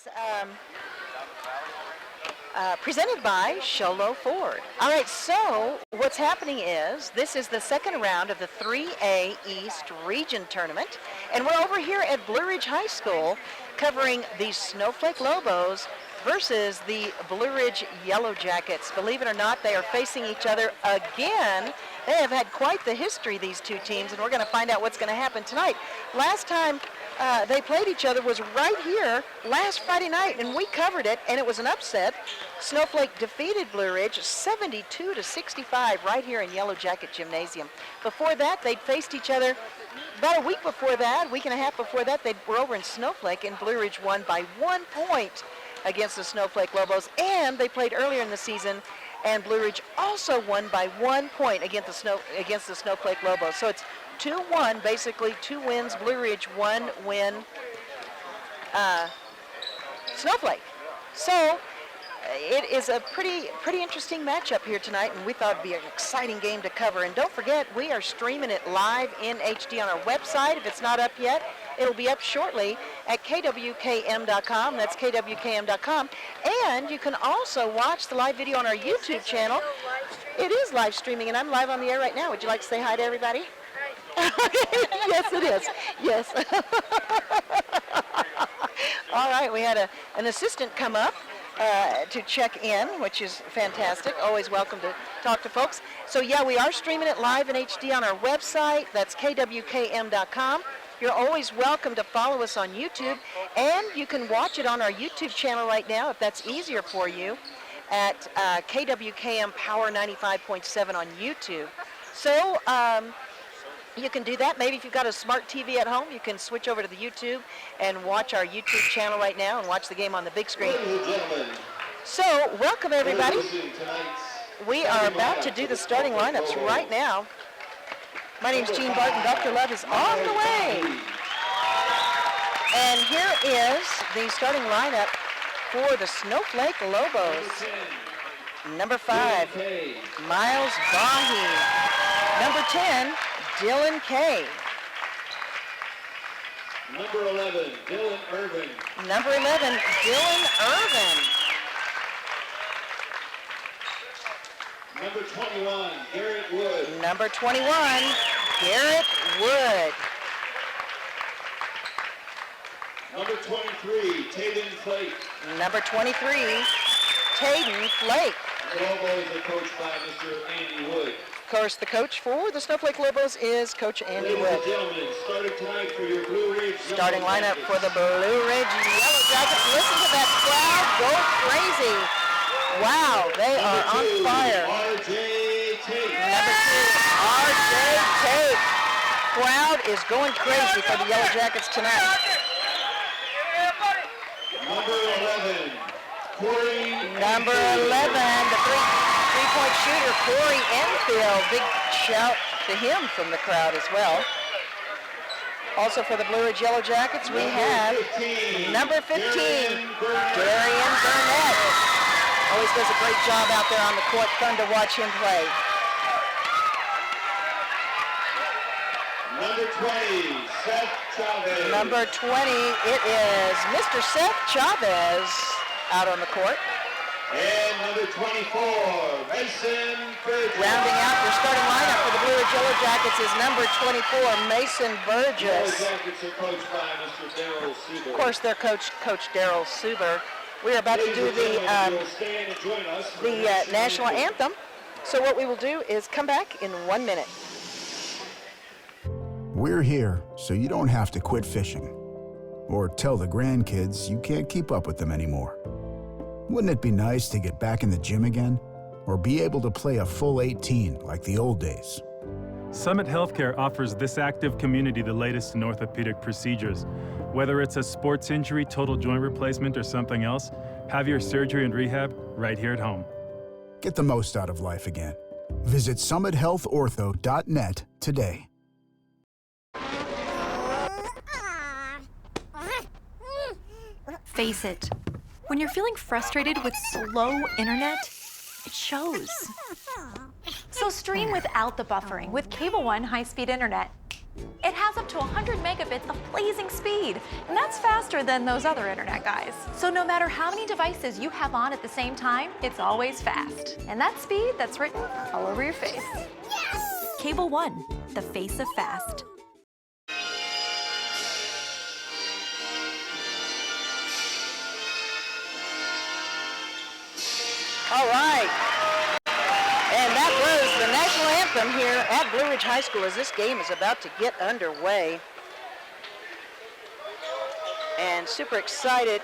is presented by Sholo Ford. All right, so what's happening is this is the second round of the 3A East Region Tournament, and we're over here at Blue Ridge High School covering the Snowflake Lobos versus the Blue Ridge Yellowjackets. Believe it or not, they are facing each other again. They have had quite the history, these two teams, and we're going to find out what's going to happen tonight. Last time they played each other was right here last Friday night, and we covered it, and it was an upset. Snowflake defeated Blue Ridge 72-65 right here in Yellowjacket Gymnasium. Before that, they'd faced each other about a week before that, week and a half before that. They were over in Snowflake, and Blue Ridge won by 1 point against the Snowflake Lobos, and they played earlier in the season, and Blue Ridge also won by 1 point against the Snowflake Lobos. So it's 2-1, basically 2 wins, Blue Ridge, 1 win, Snowflake. So it is a pretty interesting matchup here tonight, and we thought it'd be an exciting game to cover. And don't forget, we are streaming it live in HD on our website. If it's not up yet, it'll be up shortly at KWKM.com. That's KWKM.com. And you can also watch the live video on our YouTube channel. It is live streaming, and I'm live on the air right now. Would you like to say hi to everybody? Yes, it is. Yes. All right, we had an assistant come up to check in, which is fantastic. Always welcome to talk to folks. So yeah, we are streaming it live in HD on our website. That's KWKM.com. You're always welcome to follow us on YouTube, and you can watch it on our YouTube channel right now if that's easier for you at KWKM Power 95.7 on YouTube. So you can do that. Maybe if you've got a smart TV at home, you can switch over to the YouTube and watch our YouTube channel right now and watch the game on the big screen. So welcome everybody. We are about to do the starting lineups right now. My name's Jean Barton. Dr. Love is on the way. And here is the starting lineup for the Snowflake Lobos. Number 5, Miles Bahi. Number 10, Dylan Kay. Number 11, Dylan Irvin. Number 11, Dylan Irvin. Number 21, Garrett Wood. Number 21, Garrett Wood. Number 23, Taden Flake. Number 23, Taden Flake. The Lobos are coached by Mr. Andy Wood. Of course, the coach for the Snowflake Lobos is Coach Andy Ladies Wood. and gentlemen, starting tonight for your Blue Ridge Starting lineup for the Blue Ridge Yellowjackets. Listen to that crowd go crazy. Wow, they are on fire. Rj Tate. Number 2, Rj Tate. Crowd is going crazy for the Yellowjackets tonight. Number 11, Corey. Number 11, the three-point shooter, Corey Enfield. Big shout to him from the crowd as well. Also for the Blue Ridge Yellowjackets, we have number 15, Darian Burnett. Always does a great job out there on the court. Fun to watch him play. Number 20, Seth Chavez. Number 20, it is Mr. Seth Chavez out on the court. And number 24, Mason Burgess. Rounding out their starting lineup for the Blue Ridge Yellowjackets is number 24, Mason Burgess. Yellowjackets are coached by Mr. Daryl Suber. Of course, their coach Daryl Suber. We are about to do the national anthem. So what we will do is come back in 1 minute. We're here so you don't have to quit fishing or tell the grandkids you can't keep up with them anymore. Wouldn't it be nice to get back in the gym again or be able to play a full 18 like the old days? Summit Healthcare offers this active community the latest in orthopedic procedures. Whether it's a sports injury, total joint replacement, or something else, have your surgery and rehab right here at home. Get the most out of life again. Visit summithealthortho.net today. Face it, when you're feeling frustrated with slow internet, it shows. So stream without the buffering with Cable One high-speed internet. It has up to 100 megabits of blazing speed, and that's faster than those other internet guys. So no matter how many devices you have on at the same time, it's always fast. And that's speed that's written all over your face. Yes! Cable One, the face of fast. All right. And that was the national anthem here at Blue Ridge High School as this game is about to get underway. And super excited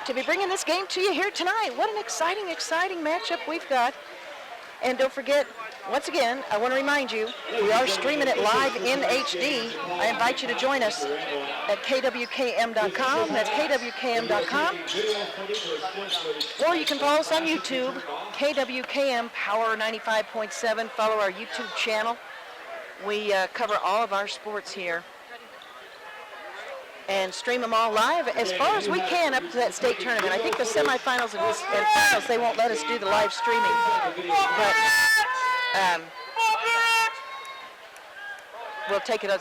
to be bringing this game to you here tonight. What an exciting, exciting matchup we've got. And don't forget, once again, I want to remind you, we are streaming it live in HD. I invite you to join us at KWKM.com. That's KWKM.com. Or you can follow us on YouTube, KWKM Power 95.7. Follow our YouTube channel. We cover all of our sports here and stream them all live as far as we can up to that state tournament. I think the semifinals and finals, they won't let us do the live streaming. But we'll take it as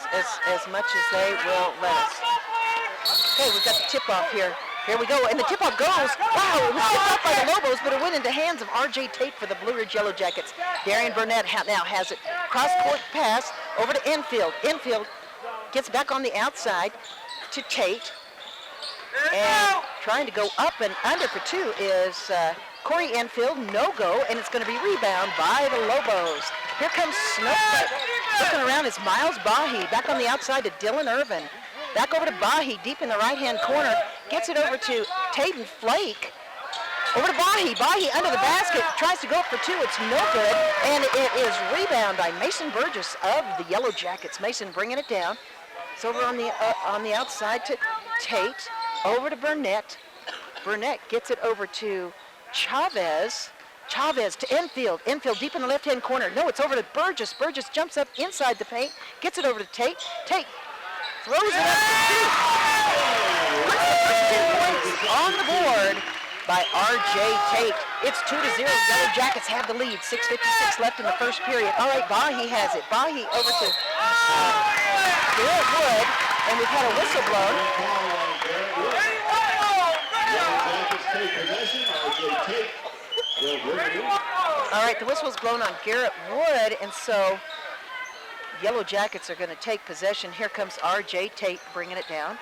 much as they will let us. Okay, we've got the tip-off here. Here we go, and the tip-off goes. Wow, it was tipped off by the Lobos, but it went into hands of Rj Tate for the Blue Ridge Yellowjackets. Darian Burnett now has it. Cross-court pass over to Enfield. Enfield gets back on the outside to Tate. And trying to go up and under for two is Corey Enfield, no go, and it's going to be rebound by the Lobos. Here comes Snowflake. Looking around is Miles Bahi, back on the outside to Dylan Irvin. Back over to Bahi, deep in the right-hand corner. Gets it over to Taden Flake. Over to Bahi. Bahi under the basket, tries to go up for two. It's no good, and it is rebound by Mason Burgess of the Yellowjackets. Mason bringing it down. It's over on the outside to Tate. Over to Burnett. Burnett gets it over to Chavez. Chavez to Enfield. Enfield deep in the left-hand corner. No, it's over to Burgess. Burgess jumps up inside the paint. Gets it over to Tate. Tate throws it up to two. Puts the first 2 points on the board by Rj Tate. It's 2-0. Yellowjackets have the lead. 6:56 left in the first period. All right, Bahi has it. Bahi over to Garrett Wood. And we've had a whistle blown. All right, the whistle's blown on Garrett Wood, and so Yellowjackets are going to take possession. Here comes Rj Tate bringing it down.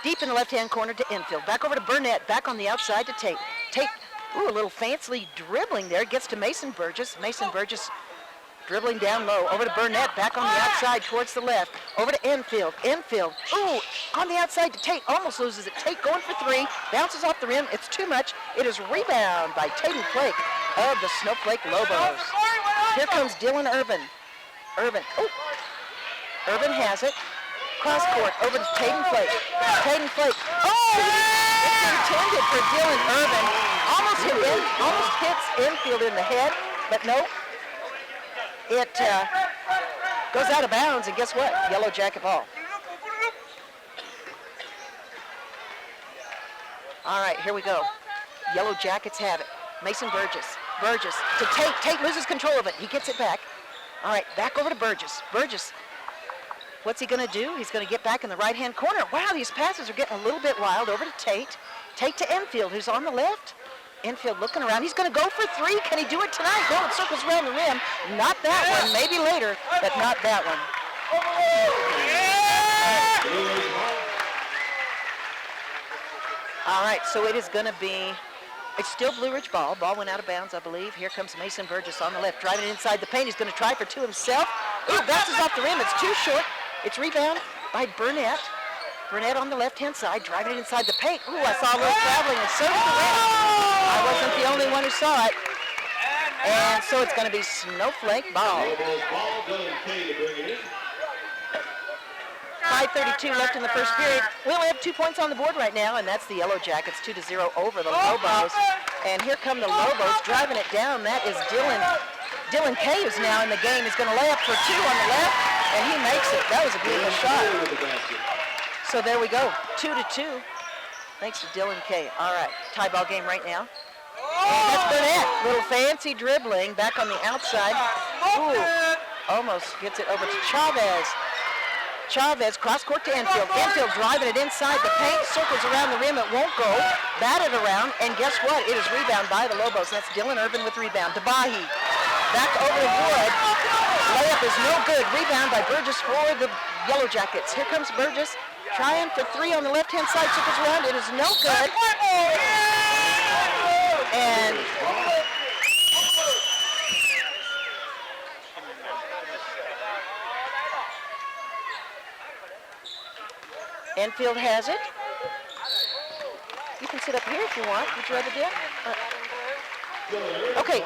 Deep in the left-hand corner to Enfield. Back over to Burnett, back on the outside to Tate. Tate, ooh, a little fancy dribbling there. Gets to Mason Burgess. Mason Burgess dribbling down low. Over to Burnett, back on the outside towards the left. Over to Enfield. Enfield, ooh, on the outside to Tate. Almost loses it. Tate going for three. Bounces off the rim. It's too much. It is rebound by Taden Flake of the Snowflake Lobos. Here comes Dylan Irvin. Irvin, oh, Irvin has it. Cross court over to Taden Flake. Taden Flake, oh, it's intended for Dylan Irvin. Almost hits Enfield in the head, but no. It goes out of bounds, and guess what? Yellowjacket ball. All right, here we go. Yellowjackets have it. Mason Burgess. Burgess to Tate. Tate loses control of it. He gets it back. All right, back over to Burgess. Burgess, what's he going to do? He's going to get back in the right-hand corner. Wow, these passes are getting a little bit wild. Over to Tate. Tate to Enfield, who's on the left. Enfield looking around. He's going to go for three. Can he do it tonight? No, it circles around the rim. Not that one. Maybe later, but not that one. All right, so it is going to be, it's still Blue Ridge ball. Ball went out of bounds, I believe. Here comes Mason Burgess on the left, driving inside the paint. He's going to try for two himself. Ooh, bounces off the rim. It's too short. It's rebound by Burnett. Burnett on the left-hand side, driving it inside the paint. Ooh, I saw a little traveling, and so did the rim. I wasn't the only one who saw it. And so it's going to be Snowflake ball. 5:32 left in the first period. We only have 2 points on the board right now, and that's the Yellowjackets, 2-0 over the Lobos. And here come the Lobos driving it down. That is Dylan Kay, who's now in the game. He's going to lay up for two on the left, and he makes it. That was a beautiful shot. So there we go, 2-2. Thanks to Dylan Kay. All right, tie ball game right now. And that's Burnett. Little fancy dribbling back on the outside. Ooh, almost gets it over to Chavez. Chavez, cross court to Enfield. Enfield driving it inside the paint, circles around the rim, it won't go. Batted around, and guess what? It is rebounded by the Lobos. That's Dylan Urban with rebound. Debahi, back over to Wood. Layup is no good. Rebound by Burgess for the Yellowjackets. Here comes Burgess, trying for three on the left-hand side, circles around. It is no good. And Enfield has it. You can sit up here if you want. Would you rather do it? Okay.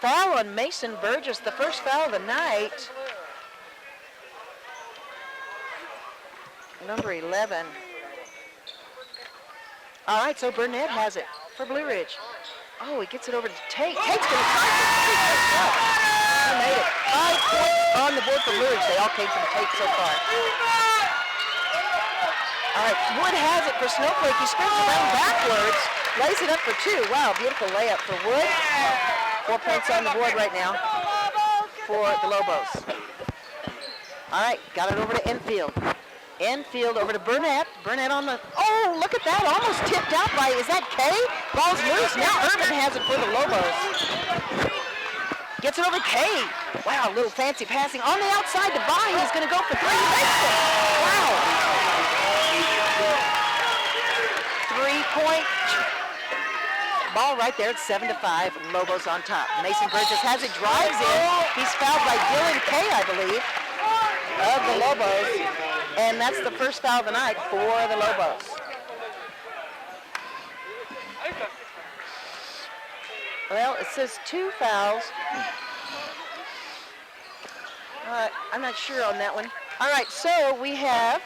Foul on Mason Burgess, the first foul of the night. Number 11. All right, so Burnett has it for Blue Ridge. Oh, he gets it over to Tate. Tate's going to try for three. He made it. 5 points on the board for Blue Ridge. They all came from Tate so far. All right, Wood has it for Snowflake. He spins around backwards, lays it up for two. Wow, beautiful layup for Wood. 4 points on the board right now for the Lobos. All right, got it over to Enfield. Enfield over to Burnett. Burnett on the, oh, look at that, almost tipped out by, is that Kay? Ball's loose, now Urban has it for the Lobos. Gets it over to Kay. Wow, a little fancy passing. On the outside to Bahi, he's gonna go for three, he makes it. Wow. 3-point ball right there, it's 7-5, Lobos on top. Mason Burgess has it, drives in. He's fouled by Dylan Kay, I believe, of the Lobos. And that's the first foul of the night for the Lobos. Well, it says 2 fouls. I'm not sure on that one. All right, so we have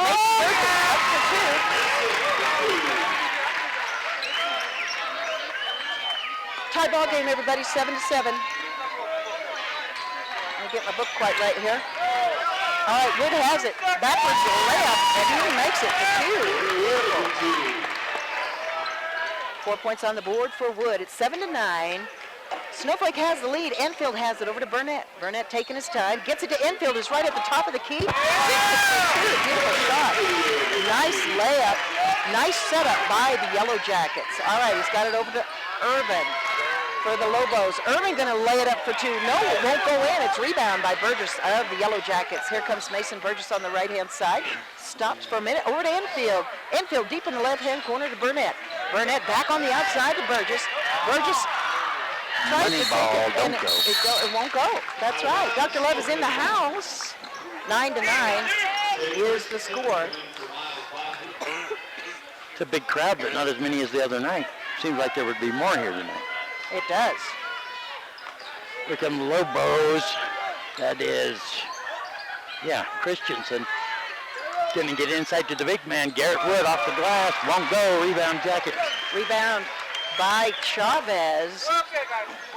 Mason Burgess up for 2. Tie ball game, everybody, 7-7. I'll get my book quite right here. All right, Wood has it. Backwards layup, and he makes it for 2. Beautiful. 4 points on the board for Wood. It's 7-9. Snowflake has the lead. Enfield has it over to Burnett. Burnett taking his time. Gets it to Enfield, who's right at the top of the key. Beautiful shot. Nice layup. Nice setup by the Yellowjackets. All right, he's got it over to Urban for the Lobos. Irving gonna lay it up for 2. No, it won't go in. It's rebound by Burgess of the Yellowjackets. Here comes Mason Burgess on the right-hand side. Stops for a minute. Over to Enfield. Enfield deep in the left-hand corner to Burnett. Burnett back on the outside to Burgess. Burgess tries to sink it, and it won't go. That's right. Dr. Love is in the house. 9-9 is the score. It's a big crowd, but not as many as the other night. Seems like there would be more here tonight. It does. Here come the Lobos. That is, Christensen. Gonna get inside to the big man. Garrett Wood off the glass. Won't go. Rebound Jackets. Rebound by Chavez.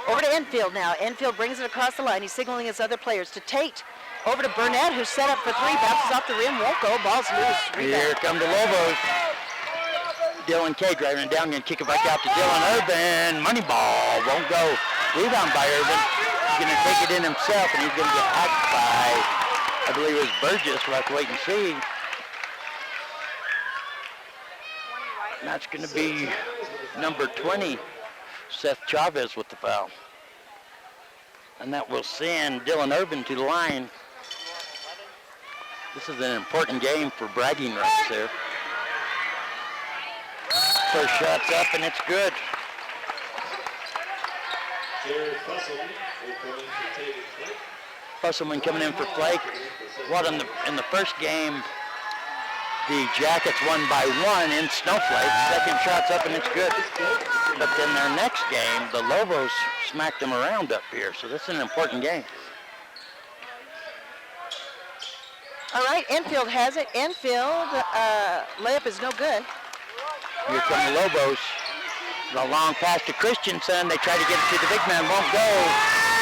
Over to Enfield now. Enfield brings it across the line. He's signaling his other players to Tate. Over to Burnett, who's set up for 3. Bounces off the rim. Won't go. Ball's loose. Rebound. Here come the Lobos. Dylan Kay driving it down, gonna kick it back out to Dylan Urban. Money ball, won't go. Rebound by Urban. He's gonna take it in himself, and he's gonna get hacked by, I believe it was Burgess. We'll have to wait and see. And that's gonna be number 20, Seth Chavez with the foul. And that will send Dylan Urban to the line. This is an important game for bragging rights there. First shot's up, and it's good. Fusselman coming in for Flake. What in the first game, the Jackets won by 1 in Snowflake. Second shot's up, and it's good. But then their next game, the Lobos smacked them around up here. So this is an important game. All right, Enfield has it. Enfield layup is no good. Here come the Lobos. The long pass to Christensen. They try to get it to the big man. Won't go.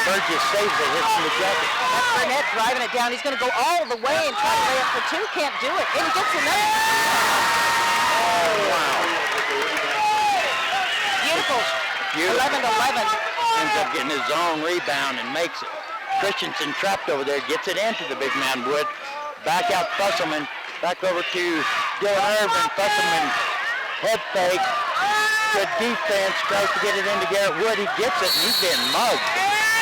Burgess saves it. Hits from the Jacket. That's Burnett driving it down. He's going to go all the way and try to lay up for 2. Can't do it. And he gets another. Oh, wow. Beautiful. 11-11. Ends up getting his own rebound and makes it. Christensen trapped over there, gets it into the big man Wood. Back out Fusselman, back over to Dylan Irvin. Fusselman head fake. Good defense, tries to get it into Garrett Wood. He gets it, and he's getting mugged.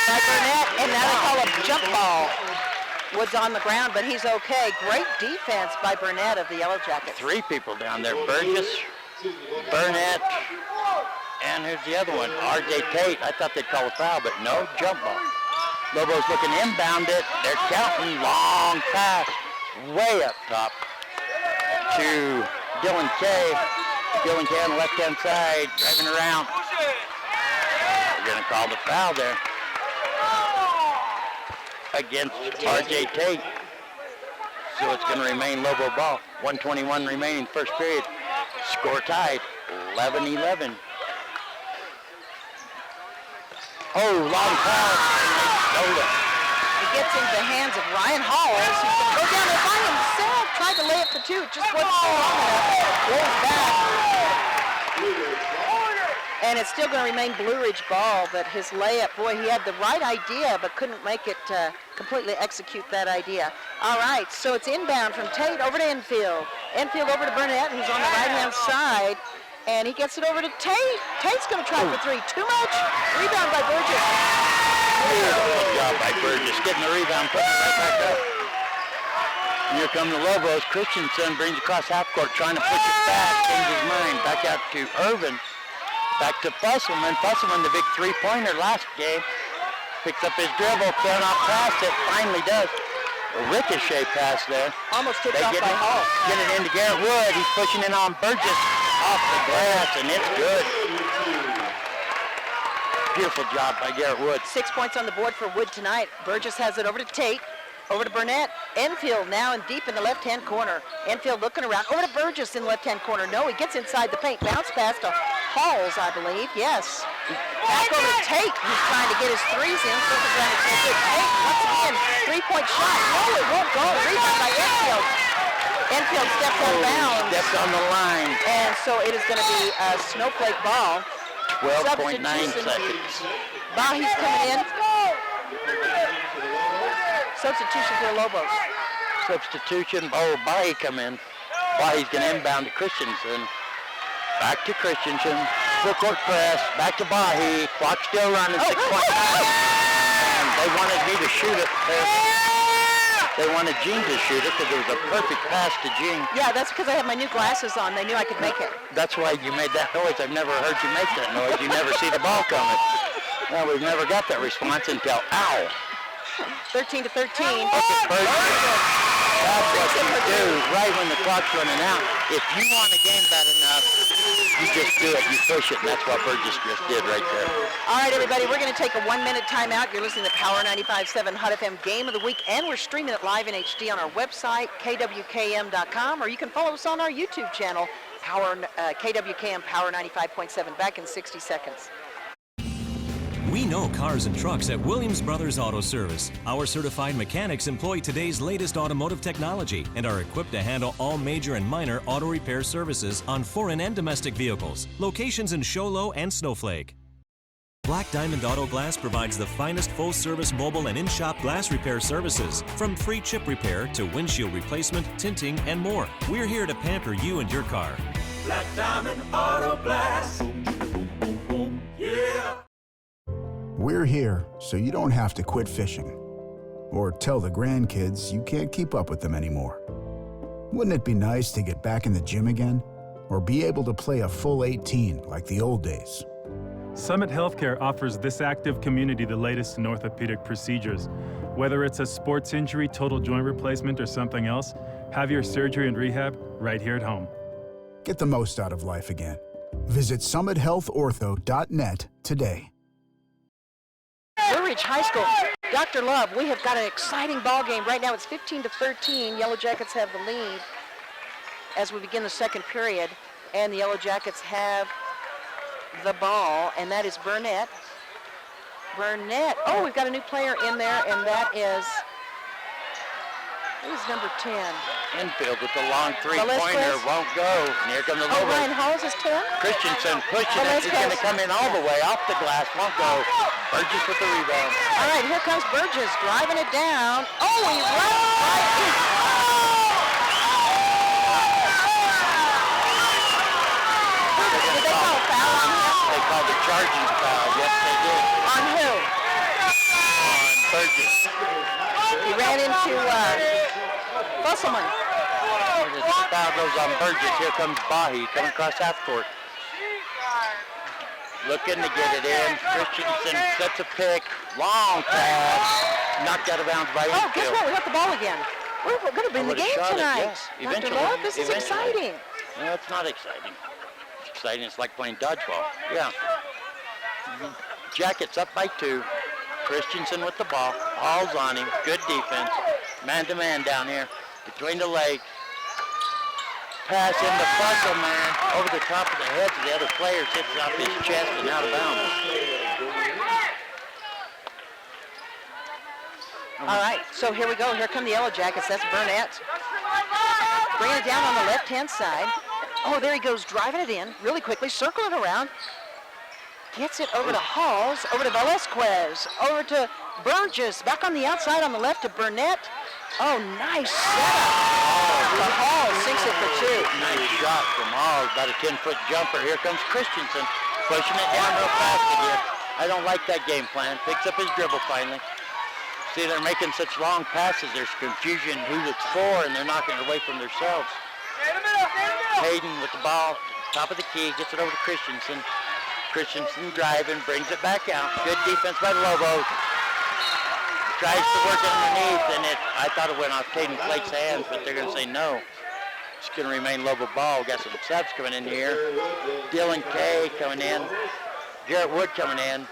By Burnett, and now they call a jump ball. Wood's on the ground, but he's okay. Great defense by Burnett of the Yellowjackets. 3 people down there, Burgess, Burnett, and who's the other one? Rj Tate. I thought they'd call a foul, but no, jump ball. Lobos looking inbound it. They're counting, long pass, way up top to Dylan K. Dylan K on the left-hand side, driving around. They're going to call the foul there against Rj Tate. So it's going to remain Lobo ball. 1:21 remaining, first period. Score tied, 11-11. Oh, long pass, and they stole it. It gets into the hands of Ryan Halls, who's going to go down there by himself. Tried to lay up the 2, just wasn't strong enough. Rolls back. And it's still going to remain Blue Ridge ball, but his layup, boy, he had the right idea, but couldn't make it completely execute that idea. All right, so it's inbound from Tate over to Enfield. Enfield over to Burnett, who's on the right-hand side, and he gets it over to Tate. Tate's going to try for 3. Too much. Rebound by Burgess. Good job by Burgess, getting the rebound, putting it right back up. And here come the Lobos. Christensen brings across half court, trying to push it back, change his mind. Back out to Irvin. Back to Fusselman. Fusselman, the big 3-pointer last game. Picks up his dribble, throwing off past it, finally does. A ricochet pass there. Almost tipped off by Hall. Get it into Garrett Wood. He's pushing in on Burgess off the glass, and it's good. Beautiful job by Garrett Wood. 6 points on the board for Wood tonight. Burgess has it over to Tate. Over to Burnett. Enfield now and deep in the left-hand corner. Enfield looking around. Over to Burgess in the left-hand corner. No, he gets inside the paint. Bounce pass to Halls, I believe. Yes. Back over to Tate, who's trying to get his 3s in. Circles around to Tate. Once again, 3-point shot. No, it won't go. Rebound by Enfield. Enfield steps out of bounds. Steps on the line. And so it is going to be a Snowflake ball. 12.9 seconds. Bahi's coming in. Substitution for the Lobos. Substitution. Oh, Bahi come in. Bahi's going to inbound to Christensen. Back to Christensen. Full court press. Back to Bahi. Clock still running. 6.9. And they wanted me to shoot it. They wanted Gene to shoot it because it was a perfect pass to Gene. Yeah, that's because I have my new glasses on. They knew I could make it. That's why you made that noise. I've never heard you make that noise. You never see the ball coming. Well, we've never got that response until, ow. 13-13. Look at Burgess. That's what you do right when the clock's running out. If you want a game bad enough, you just do it. You push it, and that's what Burgess just did right there. All right, everybody, we're going to take a 1-minute timeout. You're listening to Power 95.7 Hot FM Game of the Week, and we're streaming it live in HD on our website, KWKM.com, or you can follow us on our YouTube channel, KWKM Power 95.7. Back in 60 seconds. We know cars and trucks at Williams Brothers Auto Service. Our certified mechanics employ today's latest automotive technology and are equipped to handle all major and minor auto repair services on foreign and domestic vehicles. Locations in Show Low and Snowflake. Black Diamond Auto Glass provides the finest full-service mobile and in-shop glass repair services, from free chip repair to windshield replacement, tinting, and more. We're here to pamper you and your car. Black Diamond Auto Glass. Yeah. We're here so you don't have to quit fishing or tell the grandkids you can't keep up with them anymore. Wouldn't it be nice to get back in the gym again or be able to play a full 18 like the old days? Summit Healthcare offers this active community the latest in orthopedic procedures. Whether it's a sports injury, total joint replacement, or something else, have your surgery and rehab right here at home. Get the most out of life again. Visit summithealthortho.net today. Blue Ridge High School. Dr. Love, we have got an exciting ball game. Right now it's 15-13. Yellowjackets have the lead as we begin the second period. And the Yellowjackets have the ball, and that is Burnett. Burnett. Oh, we've got a new player in there, and that is Who's number 10? Infield with the long three-pointer. Velasquez. Won't go. And here come the Oh, Lobos. Ryan Halls is 10? Christensen pushing it. He's going to come in all the way off the glass. Won't go. Burgess with the rebound. All right, here comes Burgess driving it down. Oh, he runs. Did they call a foul on him? They called a charging foul. Yes, they did. On who? On Burgess. He ran into Fusselman. The foul goes on Burgess. Here comes Bahi coming across half court. Looking to get it in. Christensen sets a pick. Long pass. Knocked out of bounds by Oh, guess Infield. what? We got the ball again. We're going to be in the Would've game shot it, tonight. yes. Dr. Eventually. Love, this is Eventually. exciting. No, it's not exciting. It's exciting. It's like playing dodgeball. Yeah. Jackets up by 2. Christensen with the ball. All's on him. Good defense. Man-to-man down here between the legs. Pass into Fusselman over the top of the heads of the other players. Hits off his chest and out of bounds. All right, so here we go. Here come the Yellowjackets. That's Burnett. Bringing it down on the left-hand side. Oh, there he goes, driving it in really quickly, circling around. Gets it over to Halls, over to Velasquez, over to Burgess. Back on the outside on the left to Burnett. Oh, nice setup. The Hall sinks it for 2. Nice shot from Halls. About a 10-foot jumper. Here comes Christensen. Pushing it down real fast again. I don't like that game plan. Picks up his dribble finally. See, they're making such long passes. There's confusion who it's for, and they're knocking it away from themselves. Hayden with the ball, top of the key, gets it over to Christensen. Christensen driving, brings it back out. Good defense by the Lobos. Tries to work it underneath, and I thought it went off Tatum Flake's hands, but they're going to say no. It's going to remain Lobo ball. Got some subs coming in here. Dylan Kay coming in. Garrett Wood coming in.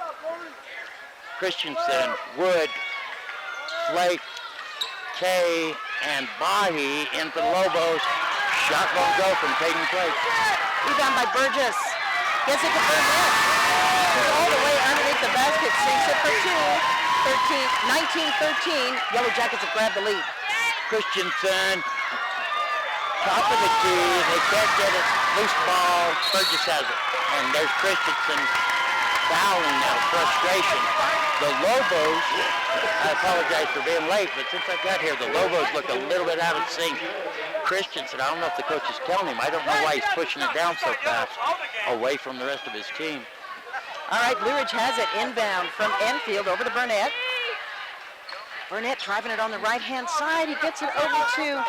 Christensen, Wood, Flake, Kay, and Bahi in for the Lobos. Shot won't go from Tatum Flake. Rebound by Burgess. Gets it to Burnett. Goes all the way underneath the basket. Sinks it for 2. 19-13. Yellowjackets have grabbed the lead. Christensen, top of the key. They can't get it. Loose ball. Burgess has it. And there's Christensen fouling now. Frustration. The Lobos, I apologize for being late, but since I got here, the Lobos look a little bit out of sync. Christensen, I don't know if the coach is telling him. I don't know why he's pushing it down so fast away from the rest of his team. All right, Blue Ridge has it inbound from Enfield over to Burnett. Burnett driving it on the right-hand side. He gets it over to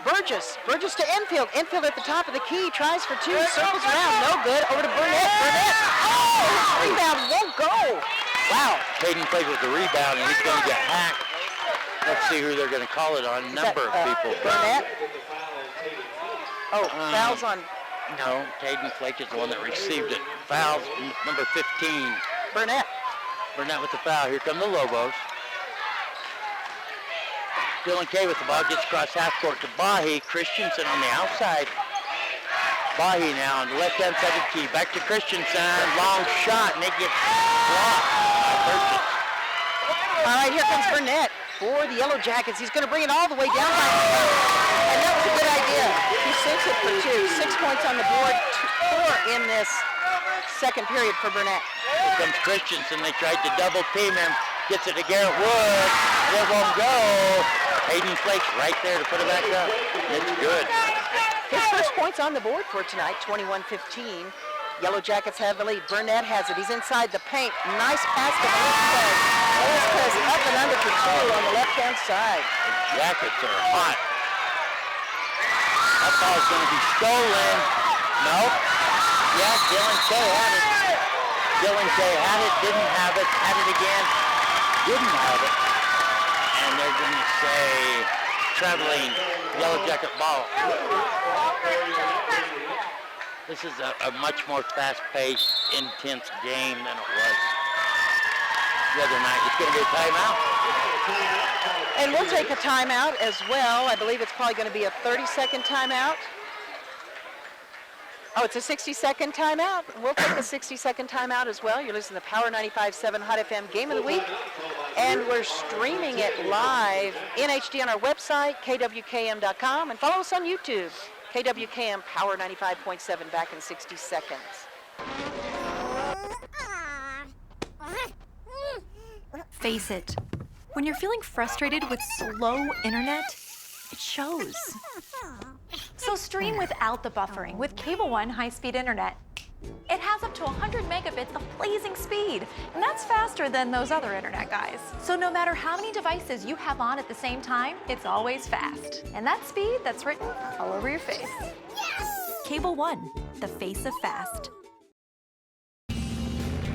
Burgess. Burgess to Enfield. Enfield at the top of the key. Tries for 2. Circles around. No good. Over to Burnett. Burnett. Oh, his rebound won't go. Wow. Hayden plays with the rebound, and he's going to get hacked. Let's see who they're going to call it on. A number of people. Burnett. Oh, fouls on. No, Hayden Flake is the one that received it. Fouls number 15. Burnett. Burnett with the foul. Here come the Lobos. Dylan Kay with the ball, gets across half court to Bahi. Christensen on the outside. Bahi now on the left-hand side of the key. Back to Christensen. Long shot, and it gets blocked by Burgess. All right, here comes Burnett for the Yellowjackets. He's going to bring it all the way down by and that was a good idea. He sinks it for 2. 6 points on the board, 4 in this second period for Burnett. Here comes Christensen. They tried to double team him. Gets it to Garrett Wood. It won't go. Hayden Flake's right there to put it back up. It's good. His first points on the board for tonight, 21-15. Yellowjackets have the lead. Burnett has it. He's inside the paint. Nice pass to Velasquez. Velasquez up and under for 2 on the left-hand side. The Jackets are hot. That ball's going to be stolen. Nope. Yeah, Dylan Kay had it. Dylan Kay had it, didn't have it, had it again, didn't have it. And they're going to say traveling Yellowjacket ball. This is a much more fast-paced, intense game than it was the other night. It's going to be a timeout. And we'll take a timeout as well. I believe it's probably going to be a 30-second timeout. Oh, it's a 60-second timeout. We'll take a 60-second timeout as well. You're listening to Power 95.7 Hot FM Game of the Week. And we're streaming it live in HD on our website, KWKM.com. And follow us on YouTube, KWKM Power 95.7, back in 60 seconds. Face it, when you're feeling frustrated with slow internet, it shows. So stream without the buffering with Cable One high-speed internet. It has up to 100 megabits of blazing speed, and that's faster than those other internet guys. So no matter how many devices you have on at the same time, it's always fast. And that's speed that's written all over your face. Cable One, the face of fast.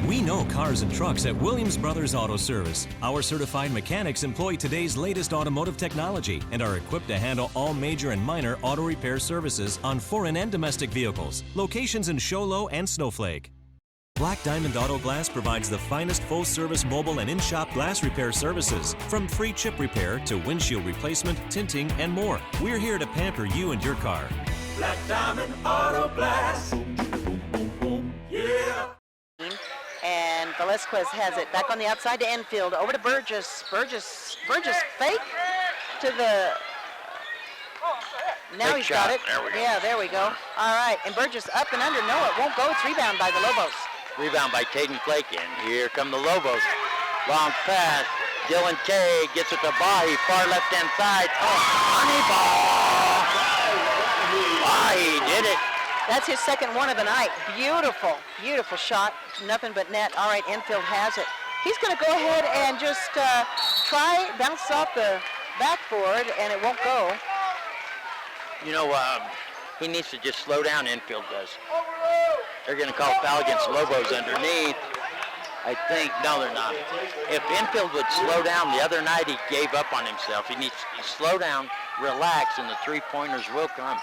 We know cars and trucks at Williams Brothers Auto Service. Our certified mechanics employ today's latest automotive technology and are equipped to handle all major and minor auto repair services on foreign and domestic vehicles. Locations in Show Low and Snowflake. Black Diamond Auto Glass provides the finest full-service mobile and in-shop glass repair services, from free chip repair to windshield replacement, tinting, and more. We're here to pamper you and your car. Black Diamond Auto Glass. Yeah. And Velasquez has it back on the outside to Enfield, over to Burgess. Burgess fake to the. Now Big he's shot. got it. There we go. Yeah, there we go. All right, and Burgess up and under. No, it won't go. It's rebound by the Lobos. Rebound by Tate and Flake, and here come the Lobos. Long pass. Dylan Kay gets it to Bahi, far left-hand side. Oh, honey ball. Bahi did it. That's his second one of the night. Beautiful, beautiful shot. Nothing but net. All right, Enfield has it. He's going to go ahead and just try, bounce off the backboard, and it won't go. You know, he needs to just slow down, Enfield does. They're going to call foul against Lobos underneath. I think, no, they're not. If Enfield would slow down, the other night he gave up on himself. He needs to slow down, relax, and the three-pointers will come.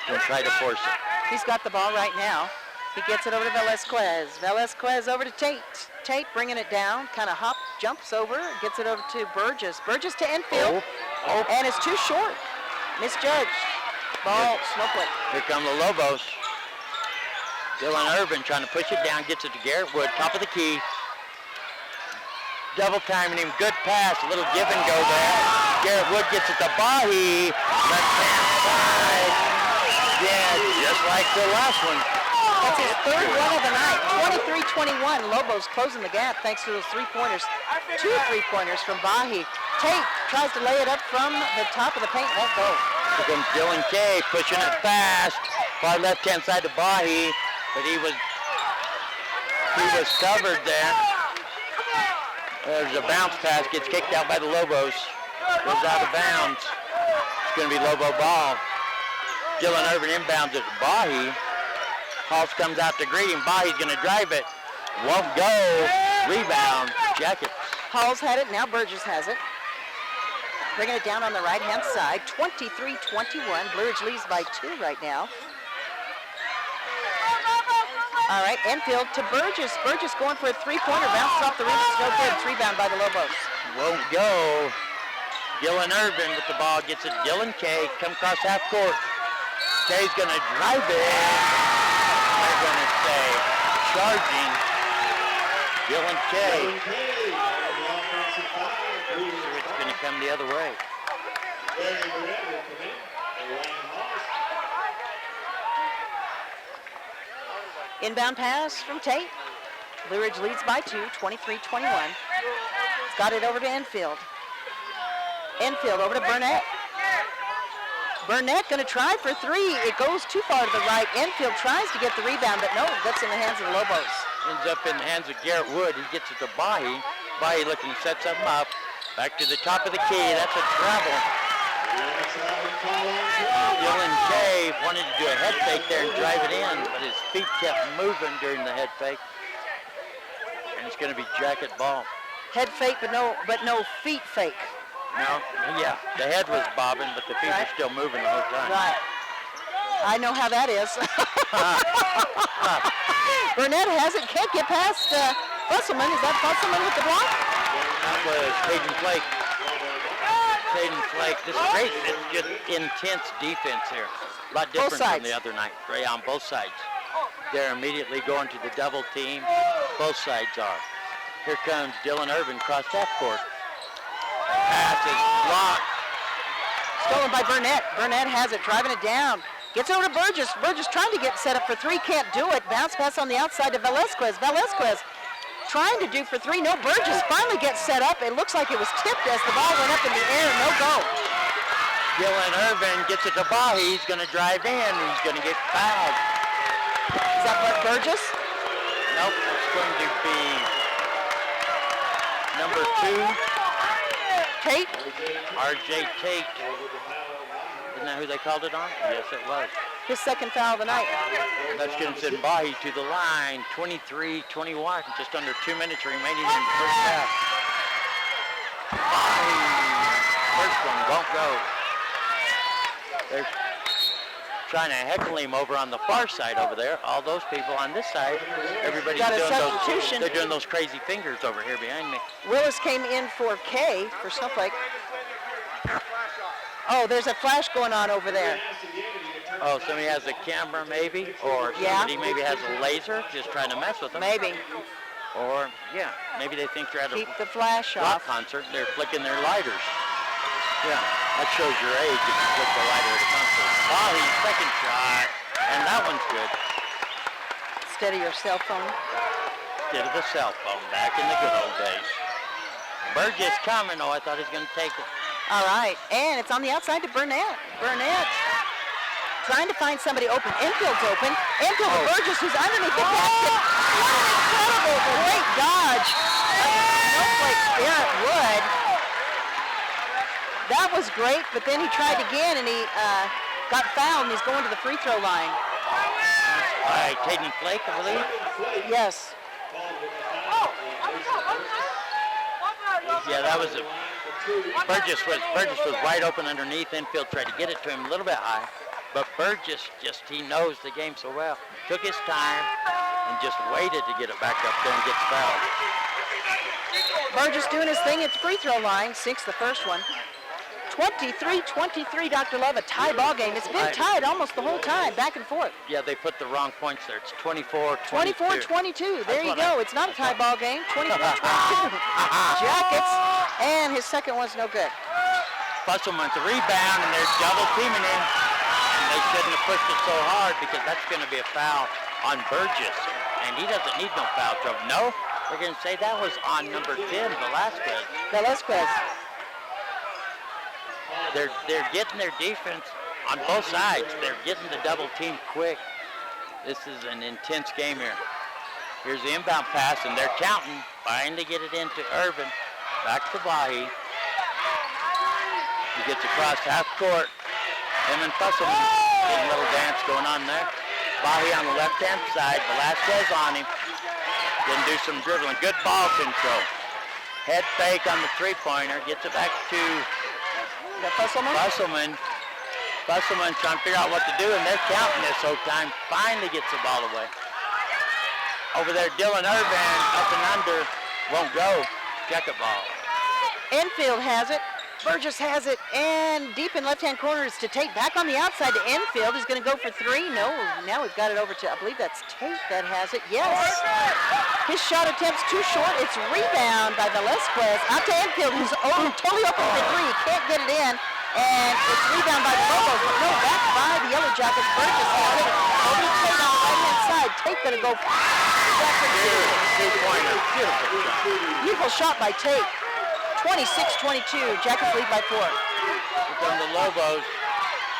Don't try to force it. He's got the ball right now. He gets it over to Velasquez. Velasquez over to Tate. Tate bringing it down, kind of jumps over, gets it over to Burgess. Burgess to Enfield, and it's too short. Misjudged. Ball, Snowflake. Here come the Lobos. Dylan Irvin trying to push it down, gets it to Garrett Wood, top of the key. Double timing him, good pass, a little give and go there. Garrett Wood gets it to Bahi, left-hand side. Yeah, just like the last one. That's his third one of the night. 23-21. Lobos closing the gap thanks to those three-pointers. Two three-pointers from Bahi. Tate tries to lay it up from the top of the paint. Won't go. Here comes Dylan Kay pushing it fast. Far left-hand side to Bahi, but he was covered there. There's a bounce pass, gets kicked out by the Lobos. Goes out of bounds. It's going to be Lobo ball. Dylan Irvin inbounds it to Bahi. Halls comes out to greet him. Bahi's going to drive it. Won't go. Rebound. Jackets. Halls had it. Now Burgess has it. Bringing it down on the right-hand side. 23-21. Blue Ridge leads by 2 right now. All right, Enfield to Burgess. Burgess going for a three-pointer. Bounces off the rim. It's no good. It's rebound by the Lobos. Won't go. Dylan Irvin with the ball. Gets it. Dylan Kay. Come across half court. Kay's going to drive it. They're going to say charging. Dylan Kay. It's going to come the other way. Inbound pass from Tate. Blue Ridge leads by 2, 23-21. He's got it over to Enfield. Enfield over to Burnett. Burnett going to try for 3. It goes too far to the right. Enfield tries to get the rebound, but no, that's in the hands of the Lobos. Ends up in the hands of Garrett Wood. He gets it to Bahi. Bahi looking to set something up. Back to the top of the key. That's a travel. Dylan Kay wanted to do a head fake there and drive it in, but his feet kept moving during the head fake. And it's going to be Jacket ball. Head fake, but no feet fake. No, yeah, the head was bobbing, but the feet were still moving the whole time. Right. I know how that is. Burnett has it, can't get past Fusselman. Is that Fusselman with the block? That was Caden Flake. Caden Flake. This is great. It's just intense defense here. A lot different from the other night. Right on both sides. They're immediately going to the double team. Both sides are. Here comes Dylan Irvin across half court. Pass is blocked. Stolen by Burnett. Burnett has it, driving it down. Gets over to Burgess. Burgess trying to get set up for three, can't do it. Bounce pass on the outside to Velasquez. Velasquez trying to do for three. No, Burgess finally gets set up. It looks like it was tipped as the ball went up in the air. No go. Dylan Irvin gets it to Bahi. He's going to drive in. He's going to get fouled. Is that Burgess? Nope, it's going to be number 2. Tate? Rj Tate. Isn't that who they called it on? Yes, it was. His second foul of the night. That's going to send Bahi to the line. 23-21, just under 2 minutes remaining in the first half. Bahi, first one won't go. They're trying to heckle him over on the far side over there. All those people on this side, everybody's Got a doing substitution. they're doing those crazy fingers over here behind me. Willis came in for K for Snowflake. Oh, there's a flash going on over there. Oh, somebody has a camera maybe, or somebody maybe has a laser just trying to mess with them. Maybe. Or, yeah, maybe they think they're at Keep a the flash rock off. concert and they're flicking their lighters. Yeah, that shows your age if you flick the lighter at a concert. Bahi, second shot, and that one's good. Instead of your cell phone. Instead of the cell phone back in the good old days. Burgess coming. Oh, I thought he was going to take it. All right, and it's on the outside to Burnett. Burnett trying to find somebody open. Infield's open. Infield to Burgess, who's underneath the basket. What an incredible, great dodge. Snowflake Garrett Wood. That was great, but then he tried again, and he got fouled, and he's going to the free throw line. All right, Tate and Flake, I believe. Yes. Yeah, that was a... Burgess was wide open underneath. Infield tried to get it to him a little bit high, but Burgess he knows the game so well. Took his time and just waited to get it back up there and gets fouled. Burgess doing his thing at the free throw line, sinks the first one. 23-23, Dr. Love, a tie ball game. It's been tied almost the whole time, back and forth. Yeah, they put the wrong points there. It's 24-22. 24-22. There you go. It's not a tie ball game. 24-22. Jackets, and his second one's no good. Fusselman's a rebound, and they're double teaming him. And they shouldn't have pushed it so hard because that's going to be a foul on Burgess. And he doesn't need no foul trouble. No, we're going to say that was on number 10, Velasquez. Velasquez. They're getting their defense on both sides. They're getting the double team quick. This is an intense game here. Here's the inbound pass, and they're counting. Finally get it into Irvin. Back to Bahi. He gets across half court. Him and Fusselman getting a little dance going on there. Bahi on the left-hand side. Velasquez on him. Didn't do some dribbling. Good ball control. Head fake on the three-pointer. Gets it back to Fusselman trying to figure out what to do, and they're counting this whole time. Finally gets the ball away. Over there, Dylan Irvin, up and under, won't go. Check it ball. Infield has it. Burgess has it, and deep in left-hand corner is to Tate. Back on the outside to Infield. He's going to go for three. No, now we've got it over to, I believe that's Tate that has it. Yes. His shot attempt's too short. It's rebound by Velasquez. Out to Infield, who's totally open for three. Can't get it in, and it's rebound by the Lobos. But no, back by the Yellowjackets. Burgess has it. Over to Tate on the right-hand side. Tate going to go back for two. Two-pointer. Beautiful shot. Beautiful shot by Tate. 26-22, Jackets lead by 4. Here come the Lobos.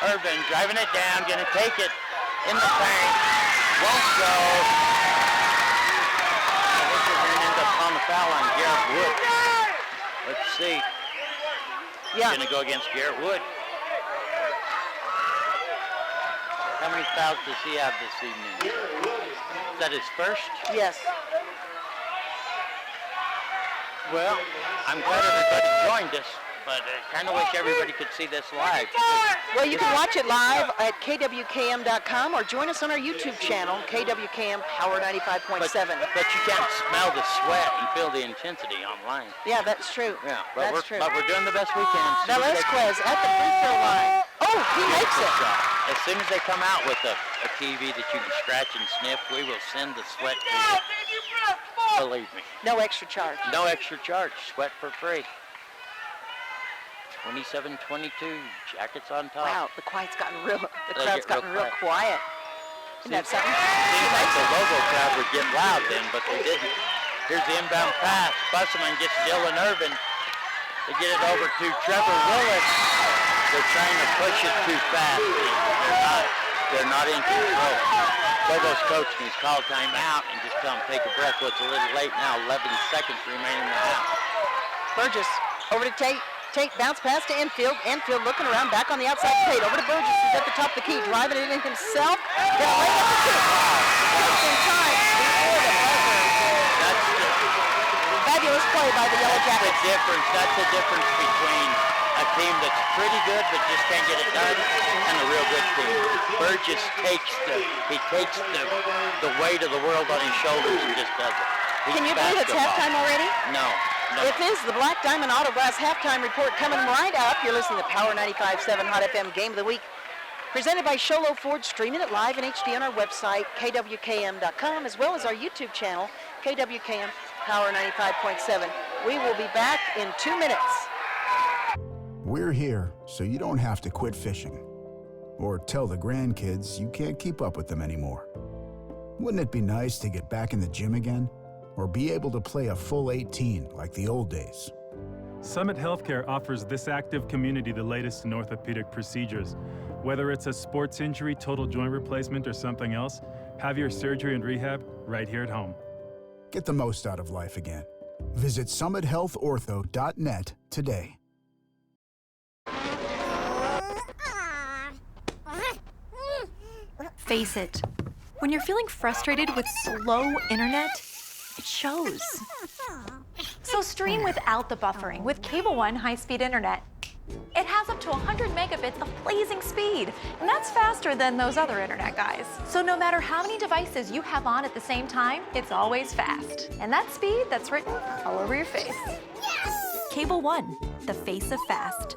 Irvin driving it down, gonna take it in the paint. Won't go. I think they're gonna end up on the foul on Garrett Wood. Let's see. Yeah. Gonna go against Garrett Wood. How many fouls does he have this evening? Is that his first? Yes. Well, I'm glad everybody joined us, but I kind of wish everybody could see this live. Well, you can watch it live at KWKM.com or join us on our YouTube channel, KWKM Power 95.7. But you can't smell the sweat and feel the intensity online. Yeah, that's true. Yeah, but that's true. But we're doing the best we can. Velasquez at the free throw line. Oh, he makes it. As soon as they come out with the a TV that you can scratch and sniff, we will send the sweat to you. Believe me. No extra charge. No extra charge. Sweat for free. 27-22. Jackets on top. Wow, the crowd's gotten real Real quiet. Isn't that something? Seems like the Lobo crowd would get loud then, but they didn't. Here's the inbound pass. Busselman gets Dylan Irvin. They get it over to Trevor Willis. They're trying to push it too fast. They're not in control. Lobos coach needs to call timeout and just tell them take a breath. Well, it's a little late now. 11 seconds remaining in the half. Burgess over to Tate. Tate bounce pass to Enfield. Enfield looking around, back on the outside. Tate over to Burgess. He's at the top of the key, driving it in himself. Gonna lay up the kick. Just in time before the buzzer. Fabulous play by the Yellowjackets. That's the difference between a team that's pretty good but just can't get it done and a real good team. Burgess takes the weight of the world on his shoulders and just does it. Can you believe it's halftime already? No. It is the Black Diamond Auto Glass halftime report coming right up. You're listening to Power 95.7 Hot FM Game of the Week, presented by Sholo Ford, streaming it live in HD on our website, KWKM.com, as well as our YouTube channel, KWKM Power 95.7. We will be back in 2 minutes. We're here so you don't have to quit fishing or tell the grandkids you can't keep up with them anymore. Wouldn't it be nice to get back in the gym again or be able to play a full 18 like the old days? Summit Healthcare offers this active community the latest in orthopedic procedures. Whether it's a sports injury, total joint replacement, or something else, have your surgery and rehab right here at home. Get the most out of life again. Visit summithealthortho.net today. Face it, when you're feeling frustrated with slow internet, it shows. So stream without the buffering with Cable One high-speed internet. It has up to 100 megabits of blazing speed, and that's faster than those other internet guys. So no matter how many devices you have on at the same time, it's always fast. And that speed, that's written all over your face. Cable One, the face of fast.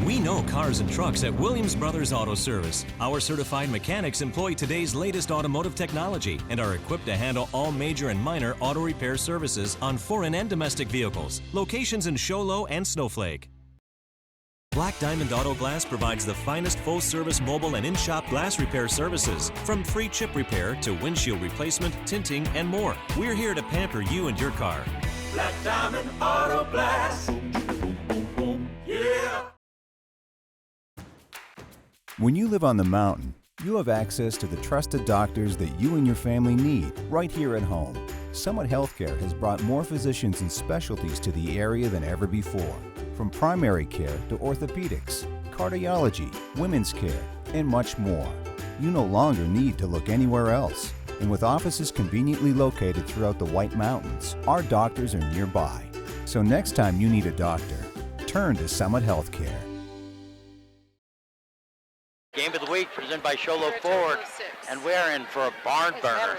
We know cars and trucks at Williams Brothers Auto Service. Our certified mechanics employ today's latest automotive technology and are equipped to handle all major and minor auto repair services on foreign and domestic vehicles. Locations in Sholo and Snowflake. Black Diamond Auto Glass provides the finest full-service mobile and in-shop glass repair services, from free chip repair to windshield replacement, tinting, and more. We're here to pamper you and your car. Black Diamond Auto Glass. Yeah. When you live on the mountain, you have access to the trusted doctors that you and your family need right here at home. Summit Healthcare has brought more physicians and specialties to the area than ever before. From primary care to orthopedics, cardiology, women's care, and much more. You no longer need to look anywhere else. And with offices conveniently located throughout the White Mountains, our doctors are nearby. So next time you need a doctor, turn to Summit Healthcare. Game of the week presented by Sholo Ford, and we're in for a barn burner.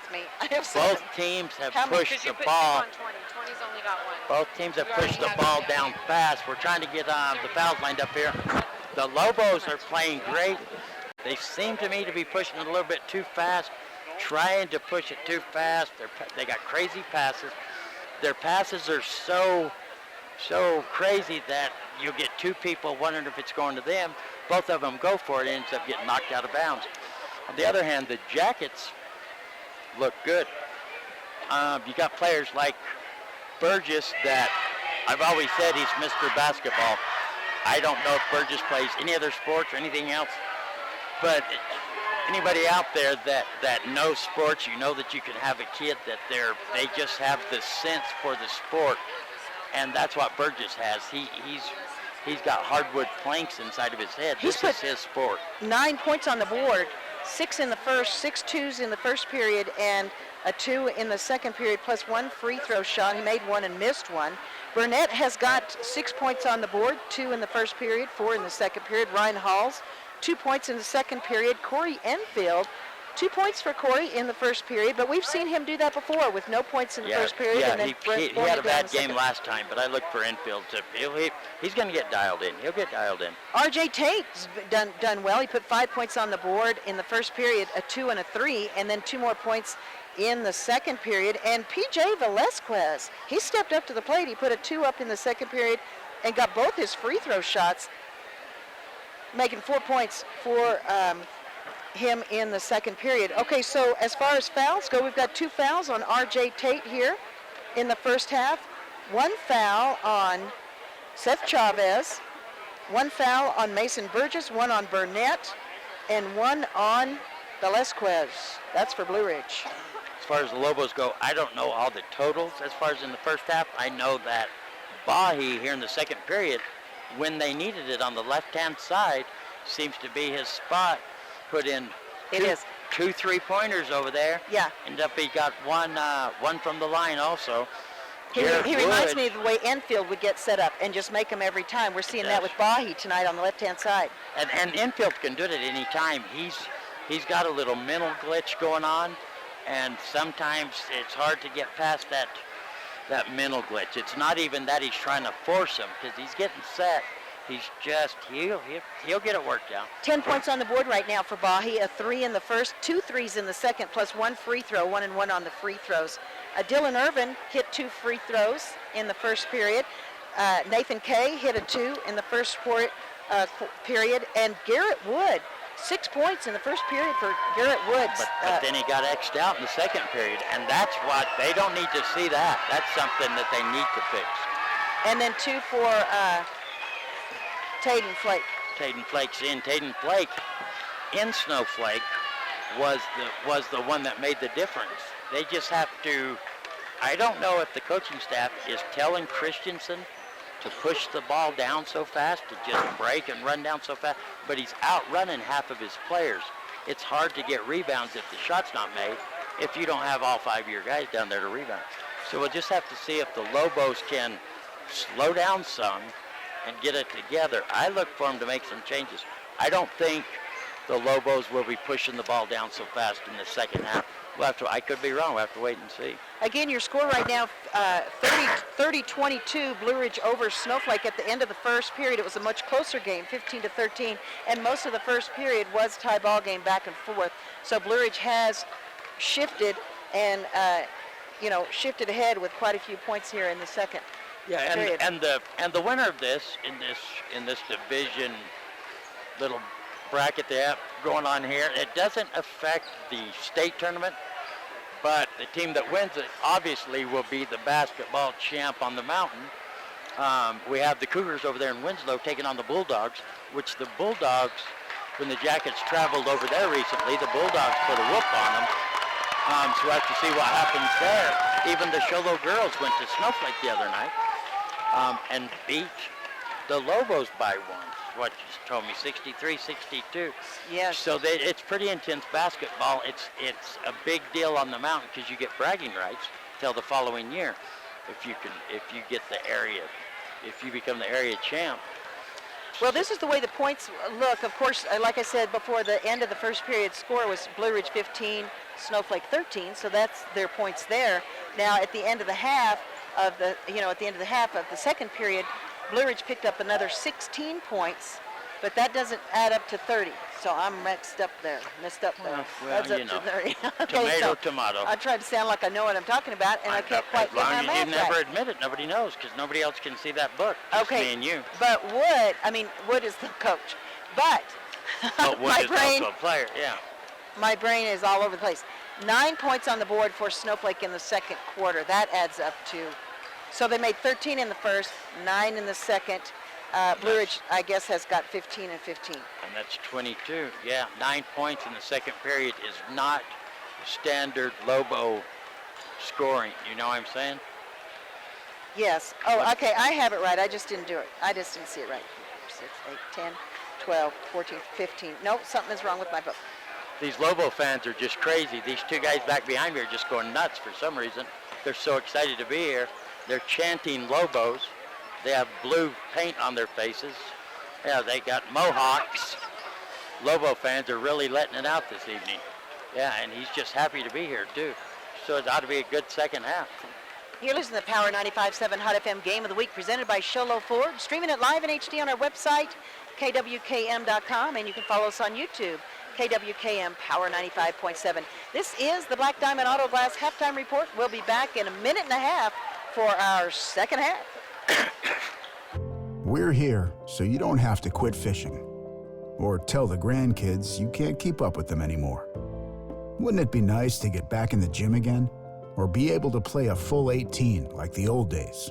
Both teams have pushed the ball. Both teams have pushed the ball down fast. We're trying to get the fouls lined up here. The Lobos are playing great. They seem to me to be pushing it a little bit too fast, trying to push it too fast. They got crazy passes. Their passes are so crazy that you'll get two people wondering if it's going to them. Both of them go for it and ends up getting knocked out of bounds. On the other hand, the Jackets look good. You got players like Burgess that I've always said he's Mr. Basketball. I don't know if Burgess plays any other sports or anything else, but anybody out there that knows sports, you know that you can have a kid that they just have the sense for the sport, and that's what Burgess has. He's got hardwood planks inside of his head. This is his sport. 9 points on the board, 6 in the first, 6 twos in the first period, and a 2 in the second period, plus 1 free throw shot. He made 1 and missed 1. Burnett has got 6 points on the board, 2 in the first period, 4 in the second period. Ryan Halls, 2 points in the second period. Corey Enfield 2 points for Corey in the first period, but we've seen him do that before with no points in the first period. Yeah, and then he had a bad game last time, but I look for infield. He's going to get dialed in. He'll get dialed in. Rj Tate's done well. He put 5 points on the board in the first period, a 2 and a 3, and then 2 more points in the second period. And PJ Velasquez, he stepped up to the plate. He put a 2 up in the second period and got both his free throw shots, making 4 points for him in the second period. Okay, so as far as fouls go, we've got 2 fouls on Rj Tate here in the first half. 1 foul on Seth Chavez, 1 foul on Mason Burgess, 1 on Burnett, and 1 on Velasquez. That's for Blue Ridge. As far as the Lobos go, I don't know all the totals as far as in the first half. I know that Bahi here in the second period, when they needed it on the left-hand side, seems to be his spot. Put in two 3-pointers over there. Yeah. Ended up he got one from the line also. He reminds me of the way Enfield would get set up and just make them every time. We're seeing that with Bahi tonight on the left-hand side. And Enfield can do it at any time. He's got a little mental glitch going on, and sometimes it's hard to get past that mental glitch. It's not even that he's trying to force him, because he's getting set. He's just, he'll get it worked out. 10 points on the board right now for Bahi, a 3 in the first, 2 threes in the second, plus 1 free throw, 1 and 1 on the free throws. Dylan Irvin hit 2 free throws in the first period. Nathan Kay hit a 2 in the first period, and Garrett Wood, 6 points in the first period for Garrett Woods. But then he got X'd out in the second period, and that's what, they don't need to see that. That's something that they need to fix. And then 2 for Tate and Flake. Tate and Flake's in. Tate and Flake in Snowflake was the one that made the difference. They just have to, I don't know if the coaching staff is telling Christensen to push the ball down so fast, to just break and run down so fast, but he's outrunning half of his players. It's hard to get rebounds if the shot's not made, if you don't have all 5 of your guys down there to rebound. So we'll just have to see if the Lobos can slow down some and get it together. I look for them to make some changes. I don't think the Lobos will be pushing the ball down so fast in the second half. I could be wrong. We'll have to wait and see. Again, your score right now, 30-22, Blue Ridge over Snowflake at the end of the first period. It was a much closer game, 15-13, and most of the first period was tie ball game back and forth. So Blue Ridge has shifted and, shifted ahead with quite a few points here in the second period. and the winner of this in this division little bracket they have going on here, it doesn't affect the state tournament, but the team that wins it obviously will be the basketball champ on the mountain. We have the Cougars over there in Winslow taking on the Bulldogs, which the Bulldogs, when the Jackets traveled over there recently, the Bulldogs put a whoop on them. So we'll have to see what happens there. Even the Sholo girls went to Snowflake the other night and beat the Lobos by 1. What you told me, 63-62. Yes. So it's pretty intense basketball. It's a big deal on the mountain because you get bragging rights till the following year if you become the area champ. Well, this is the way the points look. Of course, like I said before, the end of the first period score was Blue Ridge 15, Snowflake 13. So that's their points there. Now, at the end of the half of the second period, Blue Ridge picked up another 16 points, but that doesn't add up to 30. So I'm messed up there. Adds up to 30. Okay, tomato. I tried to sound like I know what I'm talking about, and I can't quite get my math right. You never admit it. Nobody knows because nobody else can see that book. Just me and you. But Wood is the coach. But Wood is also a player, yeah. My brain is all over the place. 9 points on the board for Snowflake in the second quarter. That adds up to, so they made 13 in the first, 9 in the second. Blue Ridge, I guess, has got 15 and 15. And that's 22. Yeah, 9 points in the second period is not standard Lobo scoring. You know what I'm saying? Yes. Oh, okay, I have it right. I just didn't do it. I just didn't see it right. 6, 8, 10, 12, 14, 15. Nope, something is wrong with my book. These Lobo fans are just crazy. These two guys back behind me are just going nuts for some reason. They're so excited to be here. They're chanting Lobos. They have blue paint on their faces. Yeah, they got mohawks. Lobo fans are really letting it out this evening. Yeah, and he's just happy to be here, too. So it ought to be a good second half. You're listening to the Power 95.7 Hot FM Game of the Week presented by Sholo Ford. Streaming it live in HD on our website, KWKM.com, and you can follow us on YouTube, KWKM Power 95.7. This is the Black Diamond Auto Glass halftime report. We'll be back in a minute and a half for our second half. We're here so you don't have to quit fishing or tell the grandkids you can't keep up with them anymore. Wouldn't it be nice to get back in the gym again or be able to play a full 18 like the old days?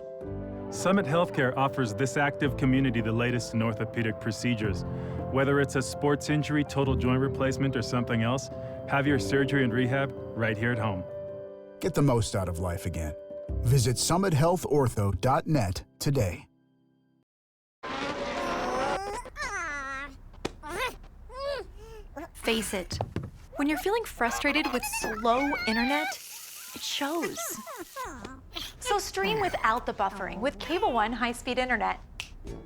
Summit Healthcare offers this active community the latest in orthopedic procedures. Whether it's a sports injury, total joint replacement, or something else, have your surgery and rehab right here at home. Get the most out of life again. Visit summithealthortho.net today. Face it, when you're feeling frustrated with slow internet, it shows. So stream without the buffering with Cable One high-speed internet.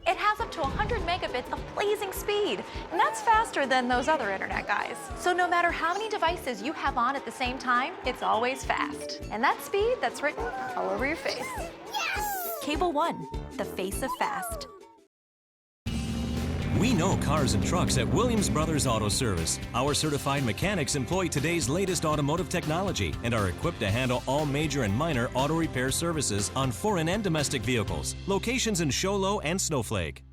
It has up to 100 megabits of blazing speed, and that's faster than those other internet guys. So no matter how many devices you have on at the same time, it's always fast. And that's speed that's written all over your face. Yes! Cable One, the face of fast. We know cars and trucks at Williams Brothers Auto Service. Our certified mechanics employ today's latest automotive technology and are equipped to handle all major and minor auto repair services on foreign and domestic vehicles. Locations in Sholo and Snowflake.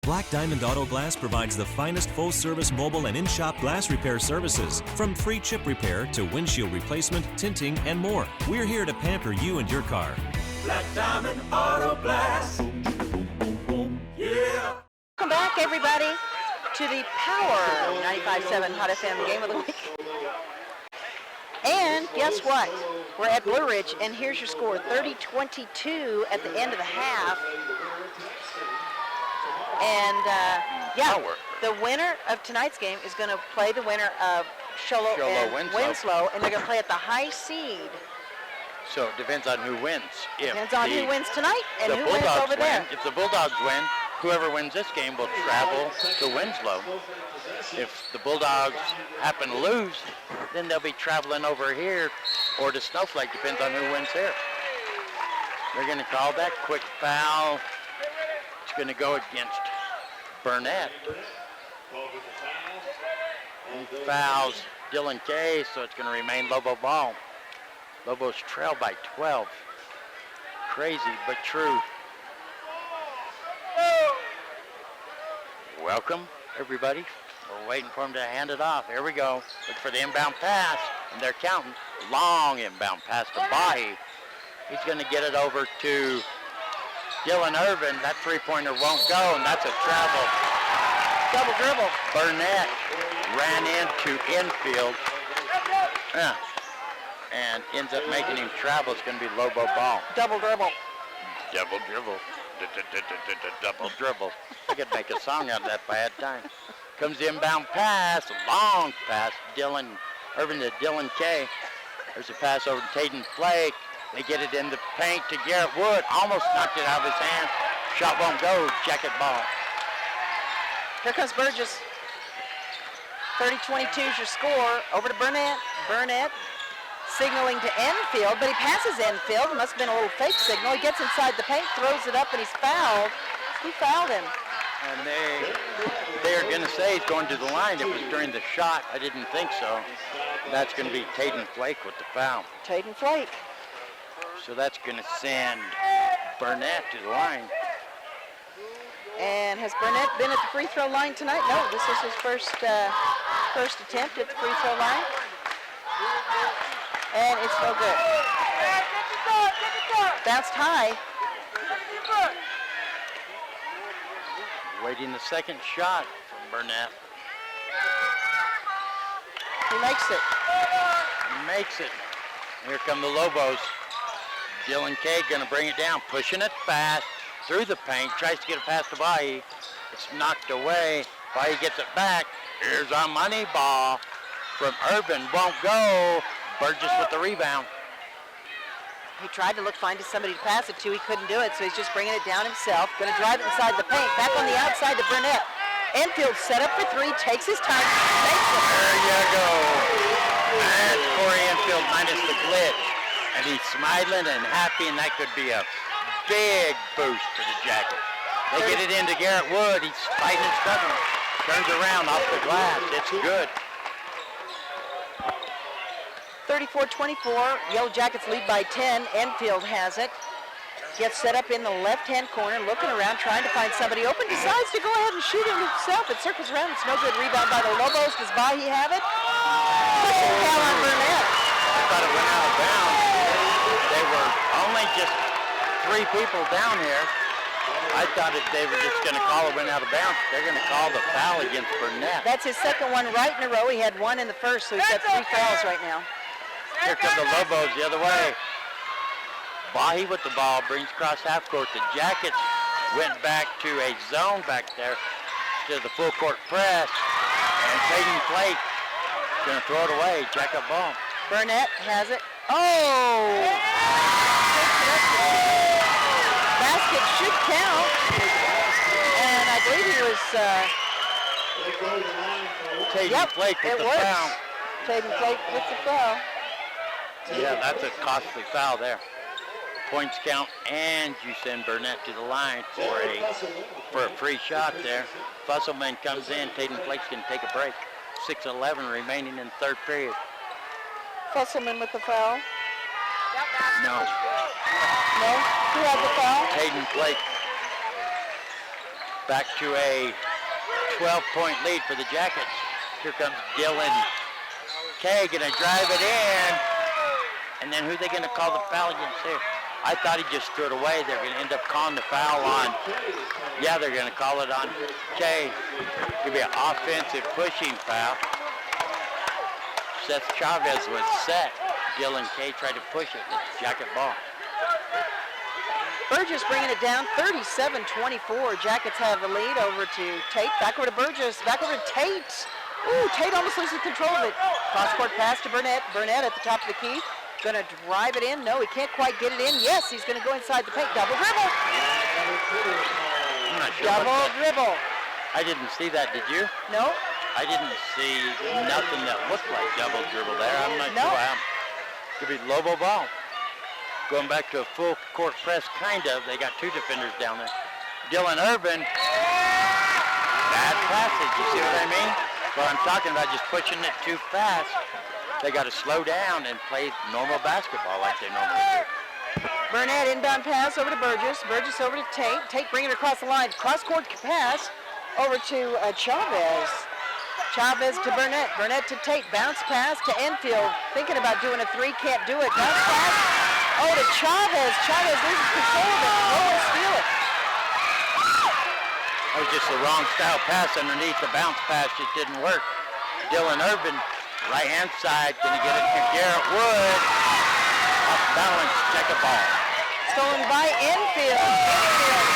Black Diamond Auto Glass provides the finest full-service mobile and in-shop glass repair services, from free chip repair to windshield replacement, tinting, and more. We're here to pamper you and your car. Black Diamond Auto Glass. Yeah. Welcome back, everybody, to the Power 95.7 Hot FM Game of the Week. And guess what? We're at Blue Ridge, and here's your score, 30-22 at the end of the half. And, the winner of tonight's game is going to play the winner of Sholo and Winslow, and they're going to play at the high seed. So it depends on who wins. Depends on who wins tonight and who wins over there. If the Bulldogs win, whoever wins this game will travel to Winslow. If the Bulldogs happen to lose, then they'll be traveling over here or to Snowflake, depends on who wins here. They're going to call that quick foul. It's going to go against Burnett. He fouls Dylan Kay, so it's going to remain Lobo ball. Lobos trail by 12. Crazy, but true. Welcome, everybody. We're waiting for him to hand it off. Here we go. Look for the inbound pass, and they're counting. Long inbound pass to Bahi. He's going to get it over to Dylan Irvin. That three-pointer won't go, and that's a travel. Double dribble. Burnett ran into infield. And ends up making him travel. It's going to be Lobo ball. Double dribble. Double dribble. Double dribble. I could make a song out of that if I had time. Comes the inbound pass, long pass. Irvin to Dylan Kay. There's a pass over to Taden Flake. They get it in the paint to Garrett Wood. Almost knocked it out of his hand. Shot won't go. Jacket ball. Here comes Burgess. 30-22 is your score. Over to Burnett. Burnett signaling to Enfield, but he passes Enfield. It must have been a little fake signal. He gets inside the paint, throws it up, and he's fouled. He fouled him. And they're going to say he's going to the line. It was during the shot. I didn't think so. That's going to be Taden Flake with the foul. Taden Flake. So that's going to send Burnett to the line. And has Burnett been at the free throw line tonight? No, this is his first attempt at the free throw line. And it's no good. Bounced high. Waiting the second shot from Burnett. He makes it. He makes it. Here come the Lobos. Dylan Kay gonna bring it down, pushing it fast through the paint, tries to get a pass to Bahi. It's knocked away. Bahi gets it back. Here's our money ball from Urban. Won't go. Burgess with the rebound. He tried to find somebody to pass it to. He couldn't do it, so he's just bringing it down himself. Going to drive it inside the paint. Back on the outside to Burnett. Enfield set up for three, takes his time, makes it. There you go. That's Corey Enfield minus the glitch. And he's smiling and happy, and that could be a big boost for the Jackets. They get it into Garrett Wood. He's fighting and struggling. Turns around off the glass. It's good. 34-24, Yellowjackets lead by 10. Enfield has it. Gets set up in the left-hand corner, looking around, trying to find somebody open. Decides to go ahead and shoot it himself. It circles around. It's no good. Rebound by the Lobos. Does Bahi have it? Pushing foul on Burnett. I thought it went out of bounds. They were only just 3 people down here. I thought they were just going to call it went out of bounds. They're going to call the foul against Burnett. That's his second one right in a row. He had one in the first, so he's got 3 fouls right now. Here come the Lobos the other way. Bahi with the ball, brings across half court. The Jackets went back to a zone back there to the full court press. And Peyton Flake going to throw it away. Jack up ball. Burnett has it. Oh! Basket should count. And I believe he was... Peyton Flake with the foul. Peyton Flake with the foul. Yeah, that's a costly foul there. Points count, and you send Burnett to the line for a free shot there. Fusselman comes in. Peyton Flake's going to take a break. 6:11 remaining in the third period. Fusselman with the foul. No. No? Who had the foul? Peyton Flake. Back to a 12-point lead for the Jackets. Here comes Dylan Kay, going to drive it in. And then who are they going to call the foul against here? I thought he just threw it away. They're going to end up calling the foul on. Yeah, they're going to call it on Kay. It'll be an offensive pushing foul. Seth Chavez was set. Dylan Kay tried to push it. It's Jacket ball. Burgess bringing it down, 37-24. Jackets have the lead over to Tate. Back over to Burgess. Back over to Tate. Ooh, Tate almost loses control of it. Cross-court pass to Burnett. Burnett at the top of the key. Going to drive it in. No, he can't quite get it in. Yes, he's going to go inside the paint. Double dribble. I'm not sure. Double dribble. I didn't see that. Did you? No. I didn't see nothing that looked like double dribble there. I'm not sure how. Could be Lobo ball. Going back to a full court press, kind of. They got 2 defenders down there. Dylan Irvin. Bad passage. You see what I mean? Well, I'm talking about just pushing it too fast. They got to slow down and play normal basketball like they normally do. Burnett inbound pass over to Burgess. Burgess over to Tate. Tate bringing it across the line. Cross-court pass over to Chavez. Chavez to Burnett. Burnett to Tate. Bounce pass to Enfield. Thinking about doing a 3. Can't do it. Bounce pass. Oh, to Chavez. Chavez loses control of it. No one steal it. That was just the wrong style pass underneath. The bounce pass just didn't work. Dylan Irvin, right-hand side, going to get it to Garrett Wood. Off balance, check a ball. Stolen by Enfield. Enfield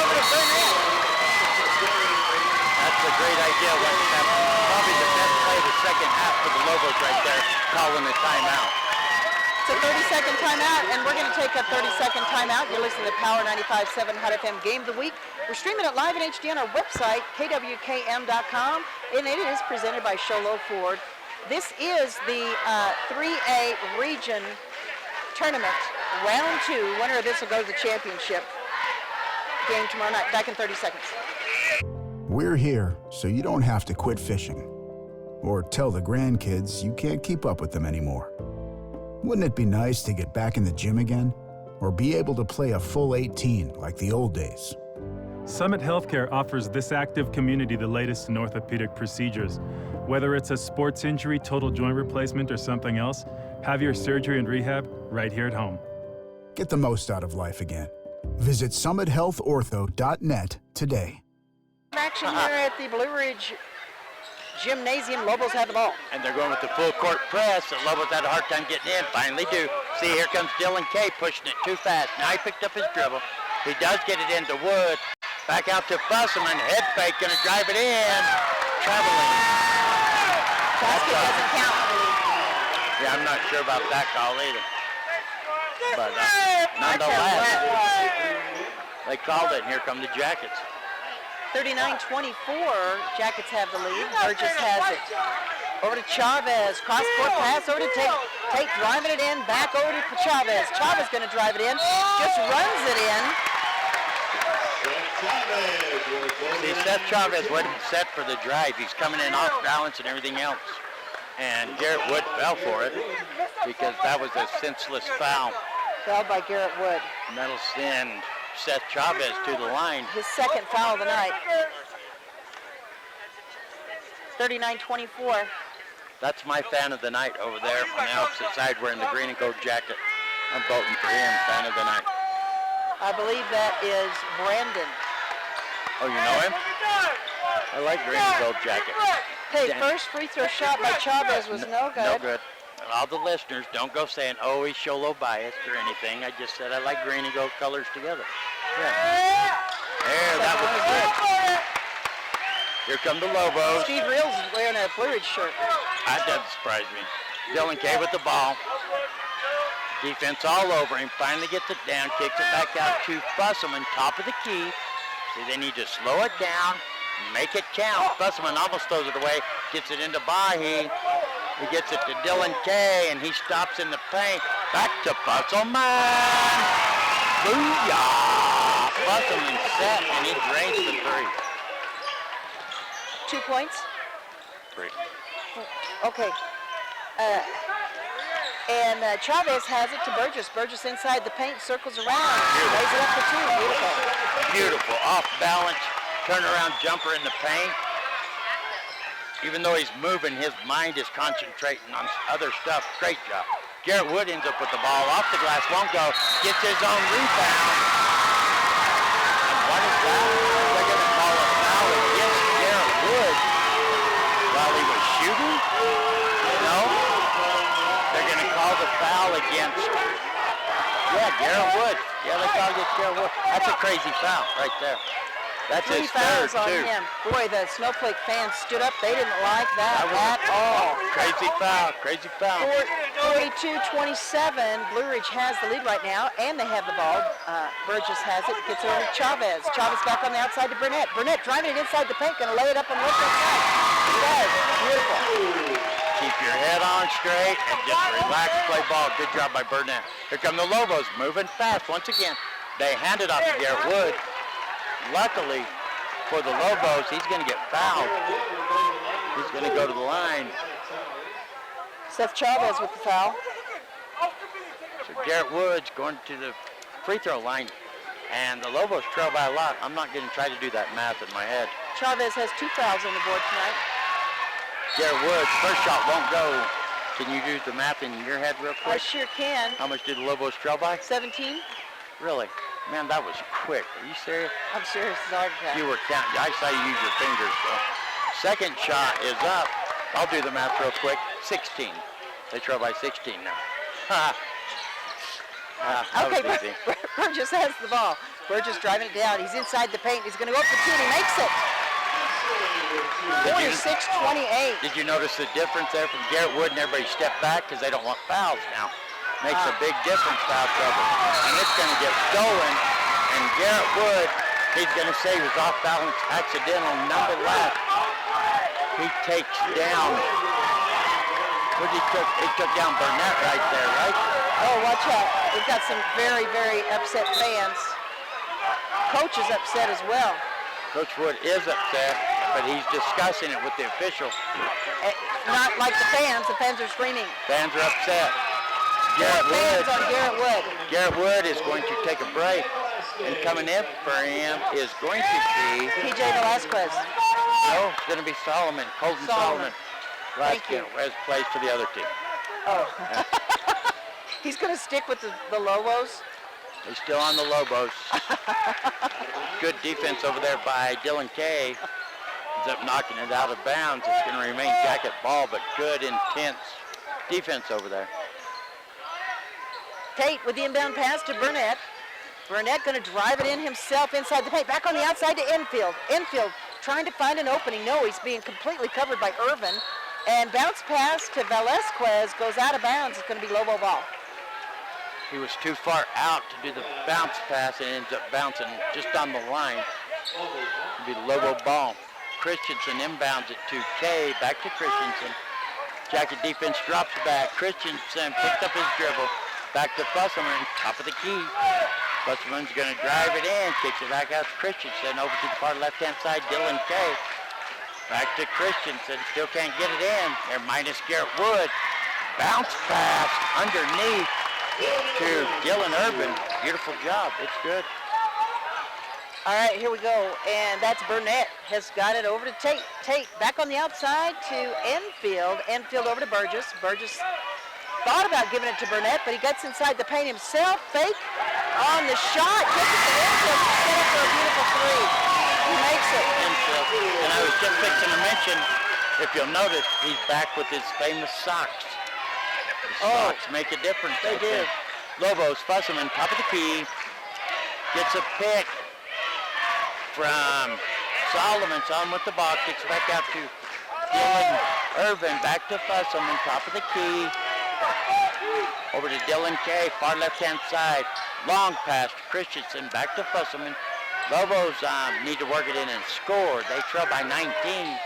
over to Burnett. That's a great idea. Probably the best play of the second half for the Lobos right there, calling the timeout. It's a 30-second timeout, and we're going to take a 30-second timeout. You're listening to Power 95.7 Hot FM Game of the Week. We're streaming it live in HD on our website, KWKM.com, and it is presented by Sholo Ford. This is the 3A Region Tournament, round 2. Winner of this will go to the championship game tomorrow night. Back in 30 seconds. We're here so you don't have to quit fishing or tell the grandkids you can't keep up with them anymore. Wouldn't it be nice to get back in the gym again or be able to play a full 18 like the old days? Summit Healthcare offers this active community the latest in orthopedic procedures. Whether it's a sports injury, total joint replacement, or something else, have your surgery and rehab right here at home. Get the most out of life again. Visit summithealthortho.net today. Action here at the Blue Ridge Gymnasium. Lobos have the ball. And they're going with the full court press. The Lobos had a hard time getting in. Finally do. See, here comes Dylan Kay pushing it too fast. Now he picked up his dribble. He does get it into Wood. Back out to Fusselman. Head fake, going to drive it in. Traveling. Basket doesn't count. Yeah, I'm not sure about that call either. But nonetheless, they called it, and here come the Jackets. 39-24, Jackets have the lead. Burgess has it. Over to Chavez, cross-court pass over to Tate. Tate driving it in, back over to Chavez. Chavez going to drive it in, just runs it in. See, Seth Chavez wasn't set for the drive. He's coming in off balance and everything else. And Garrett Wood fell for it because that was a senseless foul. Fouled by Garrett Wood. And that'll send Seth Chavez to the line. His second foul of the night. 39-24. That's my fan of the night over there on the opposite side wearing the green and gold jacket. I'm voting for him, fan of the night. I believe that is Brandon. Oh, you know him? I like green and gold jacket. Hey, first free throw shot by Chavez was no good. No good. And all the listeners, don't go saying, oh, he's Sholo biased or anything. I just said I like green and gold colors together. Yeah. There, that was good. Here come the Lobos. Steve Reels is wearing a Blue Ridge shirt. That doesn't surprise me. Dylan Kay with the ball. Defense all over him. Finally gets it down. Kicks it back out to Fusselman, top of the key. See, they need to slow it down. Make it count. Fusselman almost throws it away. Gets it into Bahi. He gets it to Dylan Kay, and he stops in the paint. Back to Fusselman. Booyah! Fusselman set, and he drains the three. 2 points? 3. Okay. And Chavez has it to Burgess. Burgess inside the paint, circles around. Lays it up for 2. Beautiful. Beautiful. Off balance, turnaround jumper in the paint. Even though he's moving, his mind is concentrating on other stuff. Great job. Garrett Wood ends up with the ball off the glass, won't go. Gets his own rebound. And what is that? They're going to call a foul against Garrett Wood while he was shooting? No? They're going to call the foul against, Garrett Wood. Yeah, they call it against Garrett Wood. That's a crazy foul right there. That's 3 his third, fouls on too. him. Boy, the Snowflake fans stood up. They didn't like that at all. Crazy foul, crazy foul. 42-27. Blue Ridge has the lead right now, and they have the ball. Burgess has it. Gets it over to Chavez. Chavez back on the outside to Burnett. Burnett driving it inside the paint. Going to lay it up on the left side. He does. Beautiful. Keep your head on straight and just relax, play ball. Good job by Burnett. Here come the Lobos, moving fast once again. They hand it off to Garrett Wood. Luckily for the Lobos, he's going to get fouled. He's going to go to the line. Seth Chavez with the foul. So Garrett Wood's going to the free throw line. And the Lobos trail by a lot. I'm not going to try to do that math in my head. Chavez has 2 fouls on the board tonight. Garrett Wood's first shot won't go. Can you do the math in your head real quick? I sure can. How much did the Lobos trail by? 17. Really? Man, that was quick. Are you serious? I'm serious as a heart attack. You were counting. I saw you use your fingers. So. Second shot is up. I'll do the math real quick. 16. They trail by 16 now. That Okay, was easy. Burgess has the ball. Burgess driving it down. He's inside the paint. He's going to go up for 2, and he makes it. 46-28. Did you notice the difference there from Garrett Wood and everybody step back because they don't want fouls now? Makes a big difference, foul trouble. And it's going to get stolen. And Garrett Wood, he's going to say he was off balance, accidental, number left. He takes down, he took down Burnett right there, right? Oh, watch out. We've got some very, very upset fans. Coach is upset as well. Coach Wood is upset, but he's discussing it with the official. Not like the fans. The fans are screaming. Fans are upset. Garrett Wood is going to take a break, and coming in for him is going to be PJ Velasquez. No, it's going to be Solomon, Colton Solomon. Thank you. As plays for the other team. Oh. He's going to stick with the Lobos. He's still on the Lobos. Good defense over there by Dylan Kay. Ends up knocking it out of bounds. It's going to remain Jacket ball, but good, intense defense over there. Tate with the inbound pass to Burnett. Burnett going to drive it in himself inside the paint. Back on the outside to Enfield. Enfield trying to find an opening. No, he's being completely covered by Irvin. And bounce pass to Velasquez goes out of bounds. It's going to be Lobo ball. He was too far out to do the bounce pass and ends up bouncing just on the line. It'll be the Lobo ball. Christensen inbounds it to Kay, back to Christensen. Jacket defense drops back. Christensen picked up his dribble. Back to Fusselman, top of the key. Fusselman's going to drive it in, kicks it back out to Christensen, over to the far left-hand side, Dylan Kay. Back to Christensen, still can't get it in. They're minus Garrett Wood. Bounce pass underneath to Dylan Urban. Beautiful job, it's good. All right, here we go, and that's Burnett has got it over to Tate. Tate back on the outside to Enfield. Enfield over to Burgess. Burgess thought about giving it to Burnett, but he gets inside the paint himself. Fake on the shot. Gets it to Enfield. Set up for a beautiful three. He makes it. Enfield. And I was just fixing to mention, if you'll notice, he's back with his famous socks. The socks make a difference. They do. Lobos, Fusselman, top of the key. Gets a pick from Solomon. On with the ball, kicks it back out to Dylan Irvin, back to Fusselman, top of the key. Over to Dylan Kay, far left-hand side. Long pass to Christensen, back to Fusselman. Lobos need to work it in and score. They trail by 19.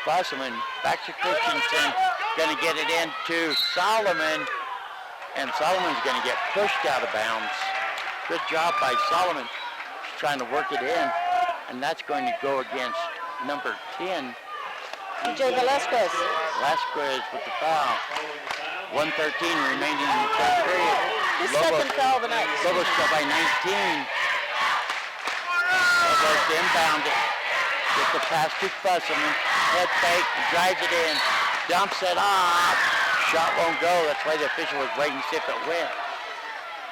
Fusselman, back to Christensen, going to get it into Solomon. And Solomon's going to get pushed out of bounds. Good job by Solomon. He's trying to work it in. And that's going to go against number 10. DJ Velasquez. Velasquez with the foul. 1:13 remaining in the third period. His second foul of the night. Lobos trail by 19. Lobos inbound it. Get the pass to Fusselman. Head fake, drives it in. Dumps it off. Shot won't go. That's why the official was waiting to see if it went.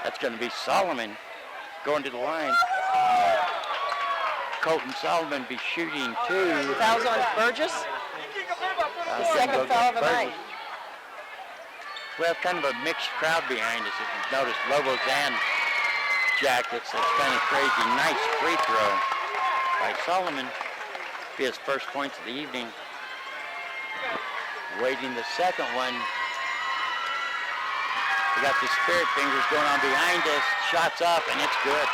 That's going to be Solomon going to the line. Colton Solomon be shooting two. Fouls on Burgess. The second foul of the night. We have kind of a mixed crowd behind us. If you've noticed, Lobos and Jackets. That's kind of crazy. Nice free throw by Solomon. Be his first points of the evening. Waiting the second one. We got the Spirit Fingers going on behind us. Shots up, and it's good.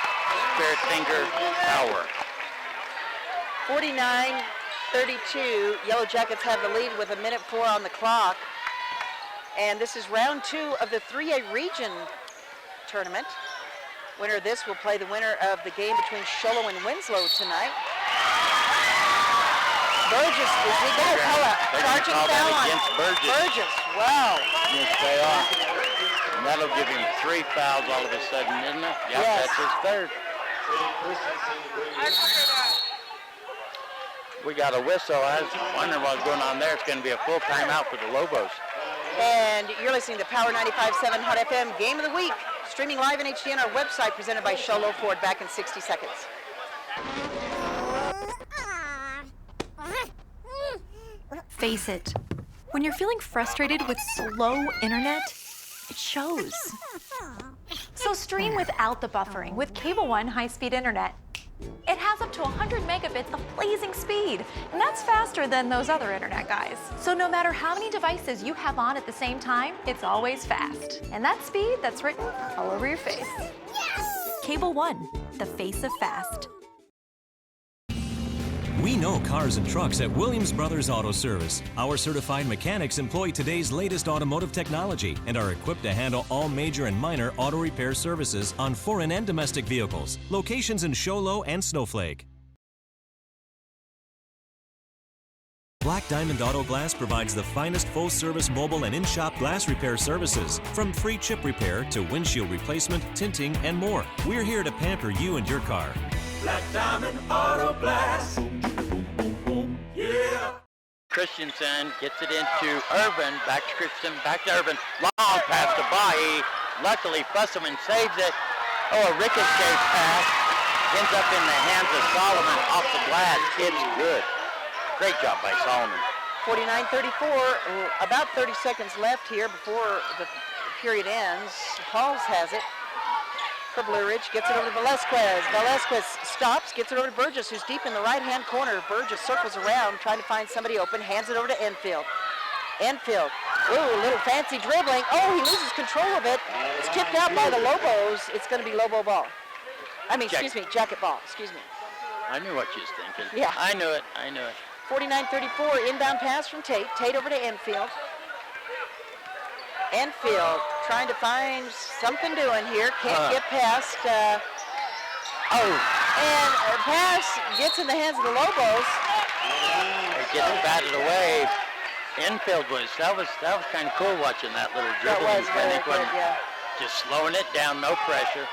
Spirit Finger power. 49-32. Yellowjackets have the lead with 1:04 on the clock. And this is round 2 of the 3A region tournament. Winner of this will play the winner of the game between Sholo and Winslow tonight. Burgess, is he going to call a charging foul on Burgess? Wow. Yes, they are. And that'll give him 3 fouls all of a sudden, isn't it? Yep, yes. That's his third. We got a whistle. I was wondering what was going on there. It's going to be a full timeout for the Lobos. And you're listening to Power 95.7 Hot FM Game of the Week, streaming live in HD on our website, presented by Sholo Ford. Back in 60 seconds. Face it, when you're feeling frustrated with slow internet, it shows. So stream without the buffering with Cable One high-speed internet. It has up to 100 megabits of blazing speed, and that's faster than those other internet guys. So no matter how many devices you have on at the same time, it's always fast. And that's speed that's written all over your face. Cable One, the face of fast. We know cars and trucks at Williams Brothers Auto Service. Our certified mechanics employ today's latest automotive technology and are equipped to handle all major and minor auto repair services on foreign and domestic vehicles. Locations in Sholo and Snowflake. Black Diamond Auto Glass provides the finest full-service mobile and in-shop glass repair services, from free chip repair to windshield replacement, tinting, and more. We're here to pamper you and your car. Black Diamond Auto Glass. Yeah. Christensen gets it into Irvin. Back to Christensen, back to Irvin. Long pass to Bahi. Luckily, Fusselman saves it. Oh, a ricochet pass. Ends up in the hands of Solomon off the glass. It's good. Great job by Solomon. 49-34, about 30 seconds left here before the period ends. Halls has it for Blue Ridge, gets it over to Velasquez. Velasquez stops, gets it over to Burgess, who's deep in the right-hand corner. Burgess circles around, trying to find somebody open, hands it over to Enfield. Enfield, ooh, a little fancy dribbling. Oh, he loses control of it. It's tipped out by the Lobos. It's going to be Lobo ball. Excuse me, Jacket ball, excuse me. I knew what you was thinking. Yeah. I knew it. 49-34, inbound pass from Tate. Tate over to Enfield. Enfield trying to find something doing here. Can't get past. And a pass gets in the hands of the Lobos. It gets batted away. Enfield that was kind of cool watching that little dribble. That was very good, yeah. Just slowing it down, no pressure.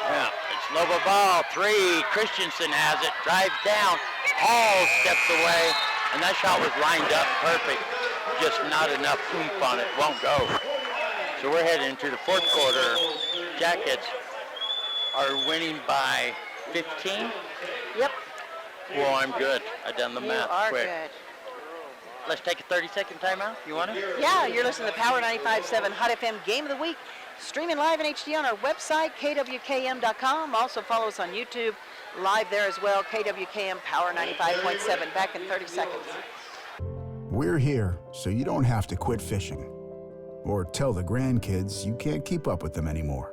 Yeah, it's Lobo ball, 3. Christensen has it, drives down. Hall steps away, and that shot was lined up perfect. Just not enough oomph on it, won't go. So we're heading into the fourth quarter. Jackets are winning by 15. Yep. Well, I'm good. I done the math quick. Good. Let's take a 30-second timeout. You want it? Yeah, you're listening to Power 95.7 Hot FM Game of the Week. Streaming live in HD on our website, KWKM.com. Also follow us on YouTube, live there as well, KWKM Power 95.7. Back in 30 seconds. We're here so you don't have to quit fishing or tell the grandkids you can't keep up with them anymore.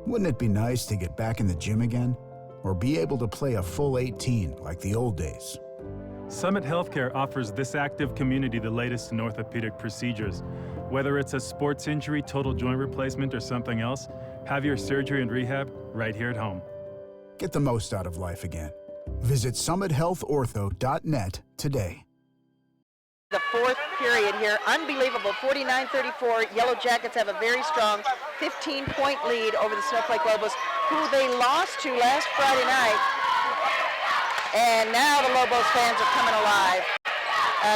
Wouldn't it be nice to get back in the gym again or be able to play a full 18 like the old days? Summit Healthcare offers this active community the latest in orthopedic procedures. Whether it's a sports injury, total joint replacement, or something else, have your surgery and rehab right here at home. Get the most out of life again. Visit summithealthortho.net today. The fourth period here, unbelievable, 49-34. Yellowjackets have a very strong 15-point lead over the Snowflake Lobos, who they lost to last Friday night. And now the Lobos fans are coming alive.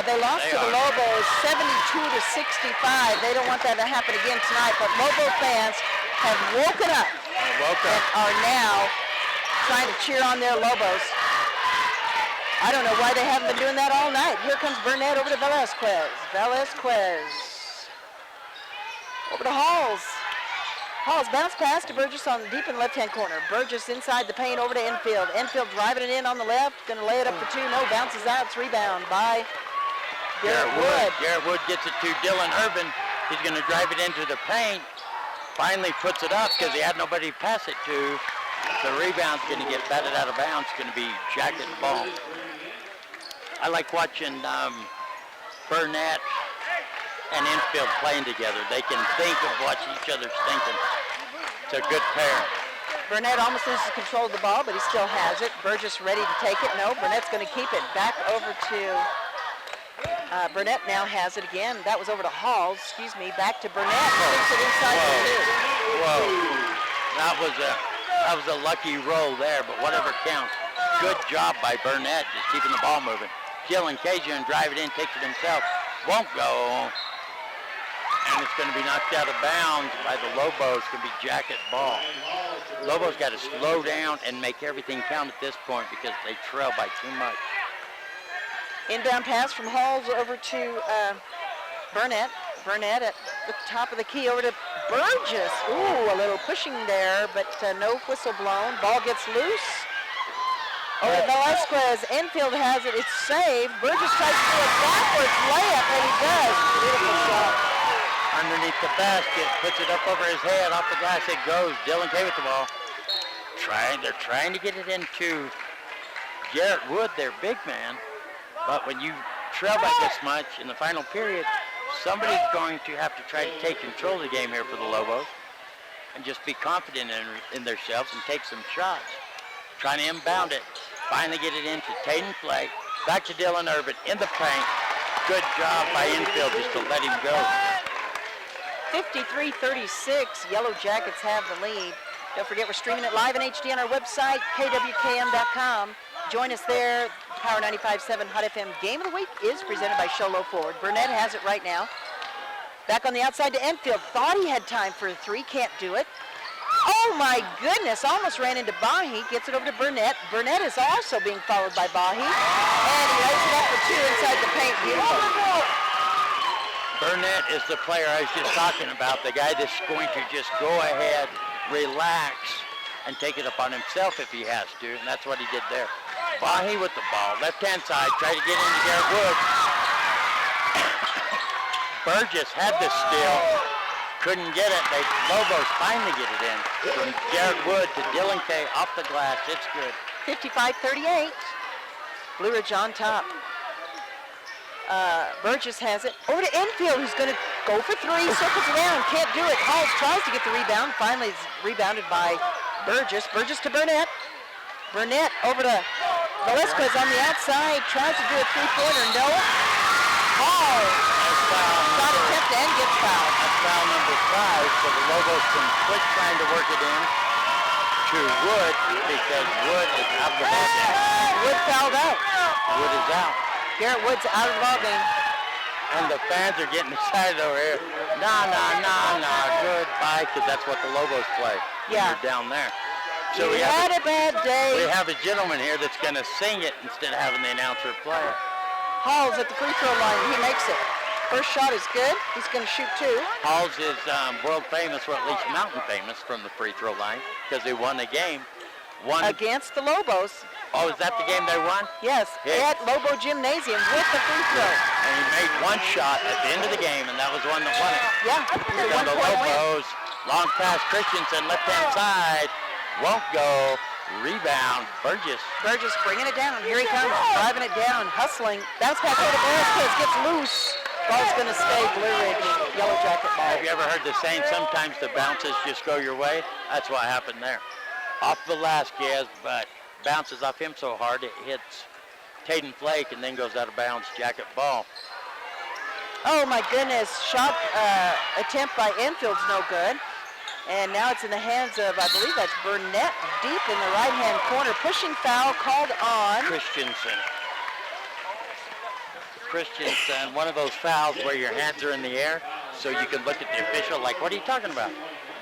They lost to the Lobos 72-65. They don't want that to happen again tonight, but Lobo fans have woken up and are now trying to cheer on their Lobos. I don't know why they haven't been doing that all night. Here comes Burnett over to Velasquez. Over to Halls. Halls bounce pass to Burgess on deep in the left-hand corner. Burgess inside the paint over to Enfield. Enfield driving it in on the left. Going to lay it up for 2. No, bounces out. It's rebound by Garrett Wood. Garrett Wood gets it to Dylan Urban. He's going to drive it into the paint. Finally puts it up because he had nobody to pass it to. The rebound's going to get batted out of bounds. It's going to be Jacket ball. I like watching Burnett and Enfield playing together. They can think of what each other's thinking. It's a good pair. Burnett almost loses control of the ball, but he still has it. Burgess ready to take it. No, Burnett's going to keep it. Back over to Burnett now has it again. That was over to Halls. Back to Burnett. Takes it inside the 2. Whoa. That was a lucky roll there, but whatever counts. Good job by Burnett, just keeping the ball moving. Dylan Cajun drive it in, takes it himself. Won't go. And it's going to be knocked out of bounds by the Lobos. It's going to be Jacket ball. Lobos got to slow down and make everything count at this point because they trail by too much. Inbound pass from Halls over to Burnett. Burnett at the top of the key over to Burgess. Ooh, a little pushing there, but no whistle blown. Ball gets loose. Over to Velasquez. Enfield has it. It's saved. Burgess tries to do a backwards layup, and he does. Beautiful shot. Underneath the basket, puts it up over his head, off the glass it goes. Dylan Tate with the ball. They're trying to get it into Garrett Wood, their big man. But when you trail by this much in the final period, somebody's going to have to try to take control of the game here for the Lobos and just be confident in themselves and take some shots. Trying to inbound it. Finally get it into Tate and Flake. Back to Dylan Urban in the paint. Good job by Enfield just to let him go. 53-36, Yellowjackets have the lead. Don't forget we're streaming it live in HD on our website, KWKM.com. Join us there. Power 95.7 Hot FM Game of the Week is presented by Sholo Ford. Burnett has it right now. Back on the outside to Enfield. Thought he had time for a 3, can't do it. Oh my goodness, almost ran into Bahi. Gets it over to Burnett. Burnett is also being followed by Bahi. And he lays it up for 2 inside the paint. Beautiful. Burnett is the player I was just talking about, the guy that's going to just go ahead, relax, and take it upon himself if he has to, and that's what he did there. Bahi with the ball, left-hand side, tried to get into Garrett Wood. Burgess had the steal, couldn't get it. Lobos finally get it in. From Garrett Wood to Dylan K off the glass, it's good. 55-38. Blue Ridge on top. Burgess has it. Over to infield, who's going to go for three. Circles around. Can't do it. Halls tries to get the rebound. Finally, it's rebounded by Burgess. Burgess to Burnett. Burnett over to Velasquez on the outside. Tries to do a three-pointer. No. Hall. Shot attempt and gets fouled. That's foul number 5, so the Lobos can quit trying to work it in to Wood because Wood is out of the ball game. Wood fouled out. Wood is out. Garrett Wood's out of the ball game. And the fans are getting excited over here. Nah, goodbye, because that's what the Lobos play. Yeah. They're down there. So We had a bad day. we have a gentleman here that's going to sing it instead of having the announcer play it. Hall's at the free throw line. He makes it. First shot is good. He's going to shoot 2. Halls is world famous, or at least mountain famous, from the free throw line because they won the game. Against the Lobos. Oh, is that the game they won? Yes, Yeah. at Lobo Gymnasium with the free throw. And he made one shot at the end of the game, and that was the one that won it. Yeah, Here it's a come the 1-point win. Lobos. Long pass, Christensen, left-hand side. Won't go. Rebound, Burgess. Burgess bringing it down. Here he comes, driving it down, hustling. Bounce back over to Velasquez, gets loose. Ball's going to stay Blue Ridge, Yellow Jacket ball. Have you ever heard the saying, sometimes the bounces just go your way? That's what happened there. Off Velasquez, but bounces off him so hard it hits Tate and Flake and then goes out of bounds, Jacket ball. Oh my goodness, shot attempt by infield's no good. And now it's in the hands of, I believe that's Burnett, deep in the right-hand corner. Pushing foul called on. Christensen, one of those fouls where your hands are in the air so you can look at the official like, what are you talking about?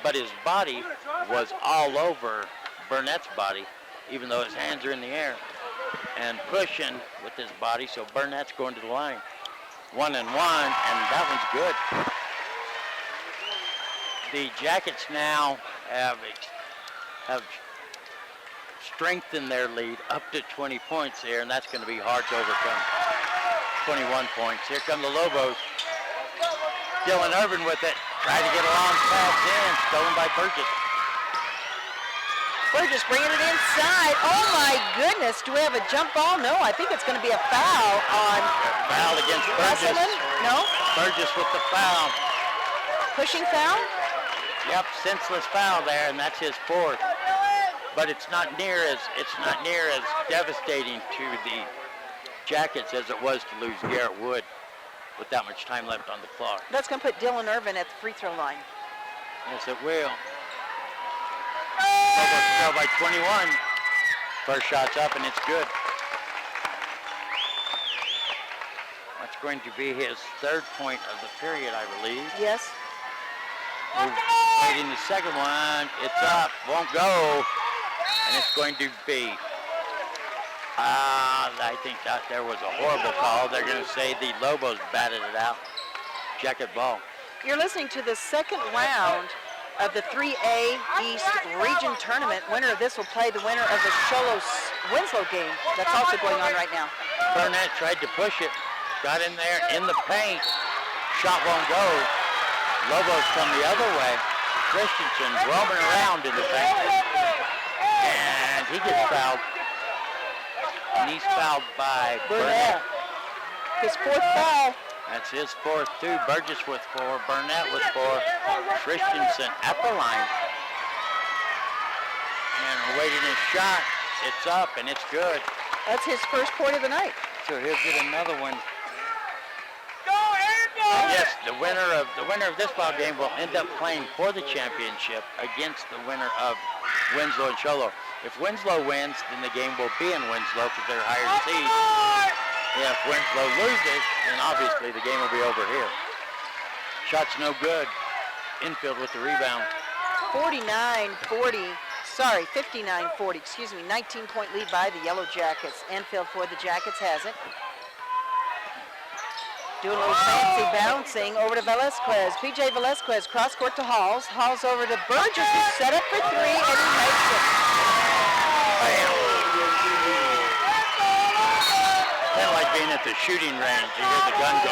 But his body was all over Burnett's body, even though his hands are in the air, and pushing with his body, so Burnett's going to the line. 1-1, and that one's good. The Jackets now have strengthened their lead up to 20 points here, and that's going to be hard to overcome. 21 points. Here come the Lobos. Dylan Irvin with it. Trying to get a long pass in. Stolen by Burgess. Burgess bringing it inside. Oh my goodness, do we have a jump ball? No, I think it's going to be a foul on Foul against Burgess. Russellman. No, Burgess with the foul. pushing foul. Yep, senseless foul there, and that's his 4th. But it's not near as devastating to the Jackets as it was to lose Garrett Wood with that much time left on the clock. That's going to put Dylan Irvin at the free throw line. Yes, it will. Lobos trail by 21. First shot's up, and it's good. That's going to be his 3rd point of the period, I believe. Yes. Waiting the second one. It's up. Won't go. And it's going to be... I think that there was a horrible call. They're going to say the Lobos batted it out. Jacket ball. You're listening to the second round of the 3A East Region Tournament. Winner of this will play the winner of the Sholos-Winslow game. That's also going on right now. Burnett tried to push it. Got in there in the paint. Shot won't go. Lobos come the other way. Christensen roaming around in the paint. And he gets fouled. And he's fouled by Burnett. His 4th foul. That's his 4th too. Burgess with 4. Burnett with 4. Christensen at the line. And awaiting his shot. It's up and it's good. That's his first point of the night. So he'll get another one. Yes, the winner of this ball game will end up playing for the championship against the winner of Winslow and Cholo. If Winslow wins, then the game will be in Winslow because they're higher seed. If Winslow loses, then obviously the game will be over here. Shot's no good. Infield with the rebound. 59-40, 19-point lead by the Yellow Jackets. Enfield for the Jackets has it. Doing a little fancy bouncing over to Velasquez. PJ Velasquez, cross court to Halls. Halls over to Burgess, who's set up for 3, and he makes it. Bam. Kind of like being at the shooting range. You hear the gun go,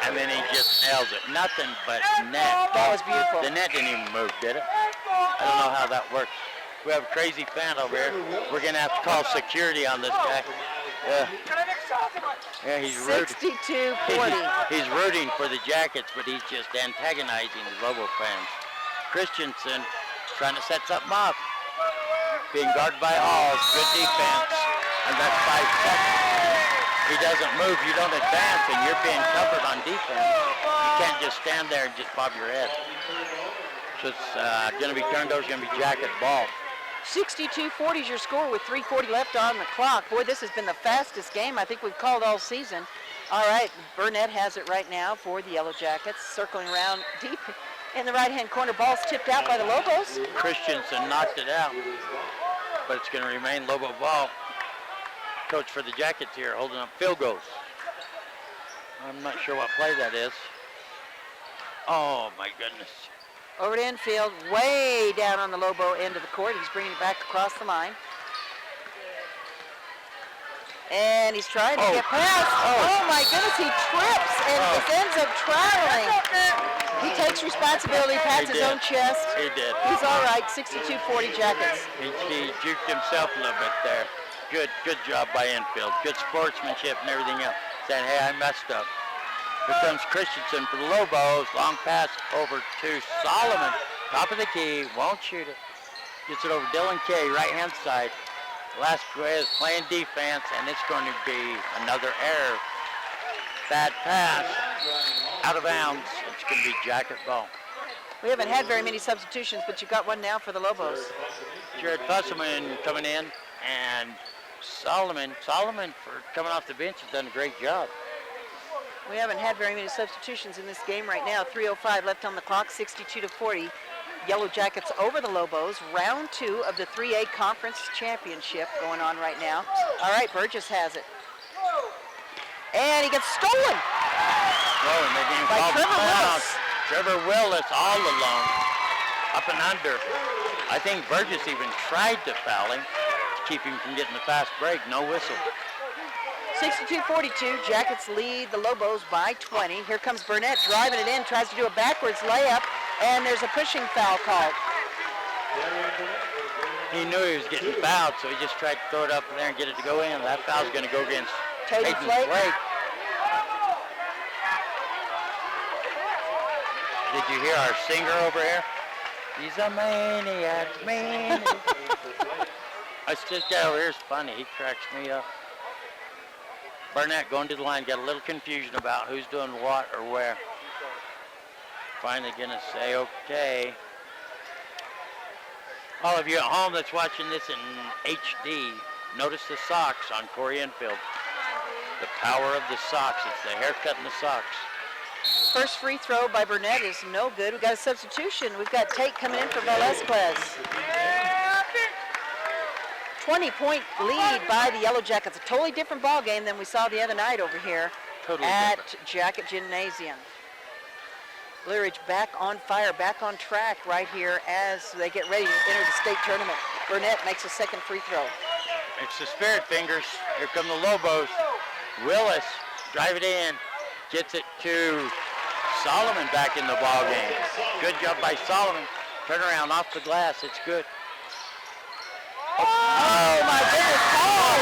and then he just nails it. Nothing but net. That was beautiful. The net didn't even move, did it? I don't know how that works. We have a crazy fan over here. We're going to have to call security on this guy. Yeah, he's rooting. 62-40. He's rooting for the Jackets, but he's just antagonizing the Lobo fans. Christensen trying to set something up. Being guarded by Halls. Good defense. And that's 5 seconds. He doesn't move, you don't advance, and you're being covered on defense. You can't just stand there and just bob your head. So it's going to be turned over, it's going to be Jacket ball. 62-40 is your score with 3:40 left on the clock. Boy, this has been the fastest game I think we've called all season. All right, Burnett has it right now for the Yellowjackets, circling around deep in the right-hand corner. Ball's tipped out by the Lobos. Christensen knocked it out, but it's going to remain Lobo ball. Coach for the Jackets here holding up field goals. I'm not sure what play that is. Oh, my goodness. Over to infield, way down on the Lobo end of the court. He's bringing it back across the line. And he's trying to get past. Oh my goodness, he trips and ends up traveling. He takes responsibility, pats his own chest. He did. He's all right, 62-40 Jackets. He juked himself a little bit there. Good job by infield. Good sportsmanship and everything else. Saying, hey, I messed up. Here comes Christensen for the Lobos. Long pass over to Solomon. Top of the key, won't shoot it. Gets it over Dylan Kay, right-hand side. Velasquez playing defense, and it's going to be another error. Bad pass, out of bounds. It's going to be Jacket ball. We haven't had very many substitutions, but you got one now for the Lobos. Jared Fusselman coming in, and Solomon for coming off the bench has done a great job. We haven't had very many substitutions in this game right now. 3:05 left on the clock, 62-40. Yellowjackets over the Lobos. Round 2 of the 3A Conference Championship going on right now. All right, Burgess has it. And he gets stolen And they're getting by called Trevor foul. Willis. Trevor Willis all alone, up and under. I think Burgess even tried to foul him to keep him from getting the fast break. No whistle. 62-42, Jackets lead the Lobos by 20. Here comes Burnett driving it in, tries to do a backwards layup, and there's a pushing foul called. He knew he was getting fouled, so he just tried to throw it up in there and get it to go in. That foul's going to go against Tate Hayden Flake. Flake. Did you hear our singer over here? He's a maniac, maniac. This guy over here is funny. He cracks me up. Burnett going to the line, got a little confusion about who's doing what or where. Finally going to say, okay. All of you at home that's watching this in HD, notice the socks on Corey Enfield. The power of the socks. It's the haircut and the socks. First free throw by Burnett is no good. We've got a substitution. We've got Tate coming in for Velasquez. 20-point lead by the Yellowjackets. A totally different ball game than we saw the other night over here at Jacket Gymnasium. Blue Ridge back on fire, back on track right here as they get ready to enter the state tournament. Burnett makes a second free throw. It's the Spirit Fingers. Here come the Lobos. Willis, drive it in, gets it to Solomon back in the ball game. Good job by Solomon. Turn around off the glass. It's good. Oh my goodness! Oh,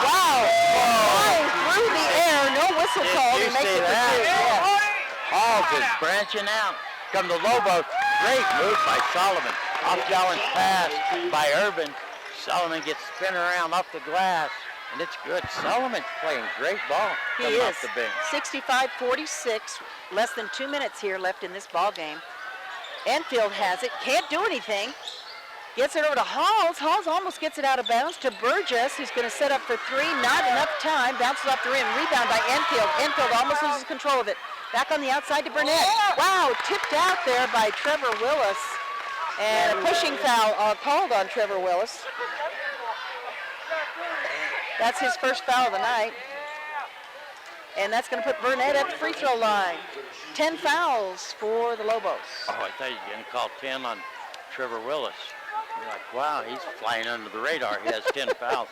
wow! Flying through the air, no whistle call. Did you see that? Halls is branching out. Come the Lobos. Great move by Solomon. Off Jollin's pass by Urban. Solomon gets spin around off the glass, and it's good. Solomon's playing great ball. He is. Off the bench. 65-46. Less than 2 minutes here left in this ball game. Enfield has it. Can't do anything. Gets it over to Halls. Halls almost gets it out of bounds to Burgess, who's going to set up for three. Not enough time. Bounces off the rim. Rebound by Enfield. Enfield almost loses control of it. Back on the outside to Burnett. Wow, tipped out there by Trevor Willis. And a pushing foul called on Trevor Willis. That's his first foul of the night. And that's going to put Burnett at the free throw line. 10 fouls for the Lobos. Oh, I thought you were going to call 10 on Trevor Willis. You're like, wow, he's flying under the radar. He has 10 fouls.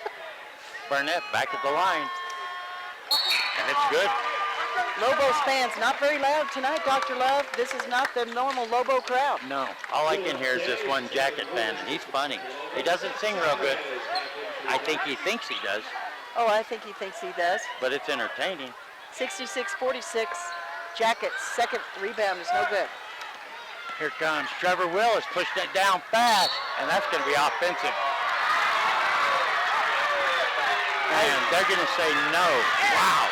Burnett back at the line. And it's good. Lobos fans, not very loud tonight, Dr. Love. This is not the normal Lobo crowd. No, all I can hear is this one Jacket fan, and he's funny. He doesn't sing real good. I think he thinks he does, Oh, I think he thinks he does. but it's entertaining. 66-46. Jackets, second rebound is no good. Here comes Trevor Willis pushing it down fast, and that's going to be offensive. And they're going to say no. Wow.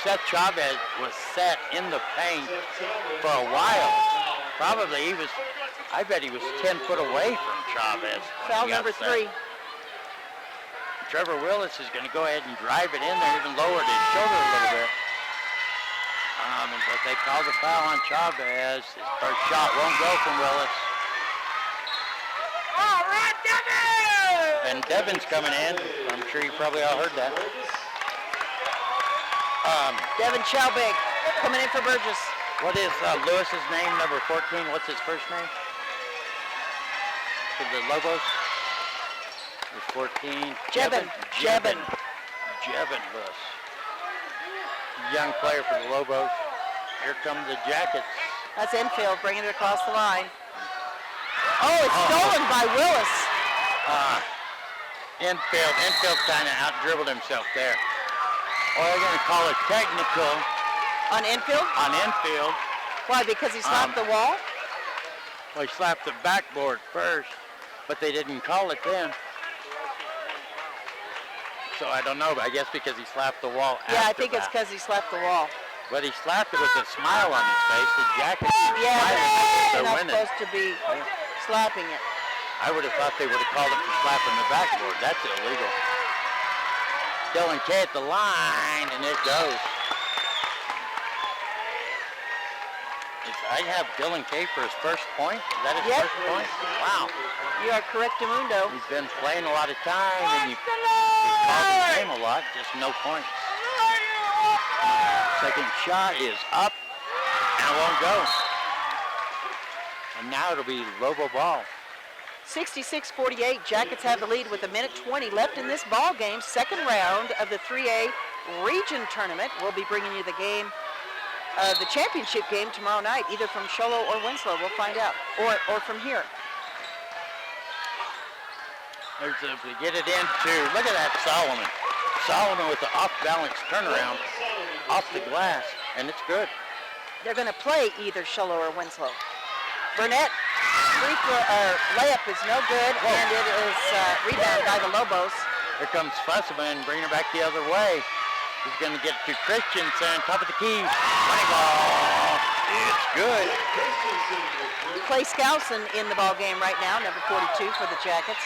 Seth Chavez was set in the paint for a while. Probably I bet he was 10 foot away from Chavez. Foul number 3. Trevor Willis is going to go ahead and drive it in there, even lowered his shoulder a little bit. But they call the foul on Chavez. His first shot won't go from Willis. All right, Devin! And Devin's coming in. I'm sure you probably all heard that. Devin Chowbig coming in for Burgess. What is Lewis's name, number 14? What's his first name? For the Lobos? Number 14. Jevin Lewis. Young player for the Lobos. Here come the Jackets. That's infield, bringing it across the line. Oh, it's stolen by Willis. Infield kind of out-dribbled himself there. Or they're going to call it technical. On infield? On infield. Why, because he slapped the wall? Well, he slapped the backboard first, but they didn't call it then. So I don't know, but I guess because he slapped the wall after Yeah, I think it's that. because he slapped the wall. But he slapped it with a smile on his face. The Jackets are Yeah, smiling like they're they're not winning. supposed to be slapping it. I would have thought they would have called it for slapping the backboard. That's illegal. Dylan K at the line, and it goes. I have Dylan K for his first point. Is that his first point? Wow. You are correct, Mundo. He's been playing a lot of time, and he calls his name a lot, just no points. Second shot is up, and it won't go. And now it'll be Lobo ball. 66-48, Jackets have the lead with 1:20 left in this ball game. Second round of the 3A region tournament. We'll be bringing you the game, the championship game tomorrow night, either from Sholo or Winslow. We'll find out, or from here. There's to get it into, look at that Solomon. Solomon with the off-balance turnaround off the glass, and it's good. They're going to play either Sholo or Winslow. Burnett, layup is no good, and it is rebounded by the Lobos. Here comes Fusselman, bringing it back the other way. He's going to get it to Christensen, top of the key. Money ball. It's good. Clay Skousen in the ball game right now, number 42 for the Jackets.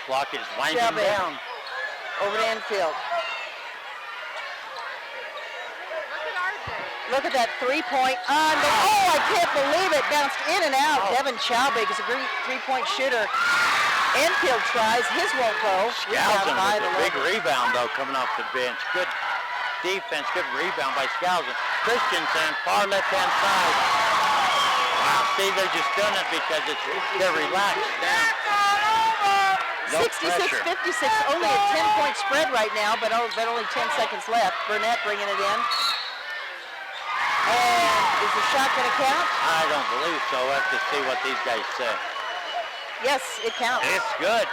Clock is winding down. Over to infield. Look at that three-point. Oh, I can't believe it. Bounced in and out. Devin Chowbig is a great three-point shooter. Infield tries. His won't go. Skousen with a big rebound, though, coming off the bench. Good defense, good rebound by Skousen. Christensen, far left-hand side. Wow, see, they're just doing it because they're relaxed now. No 66-56, only a 10-point spread right now, but only 10 seconds left. Burnett bringing it in. And is the shot going to count? I don't believe so. We'll have to see what these guys say. Yes, it counts. It's good.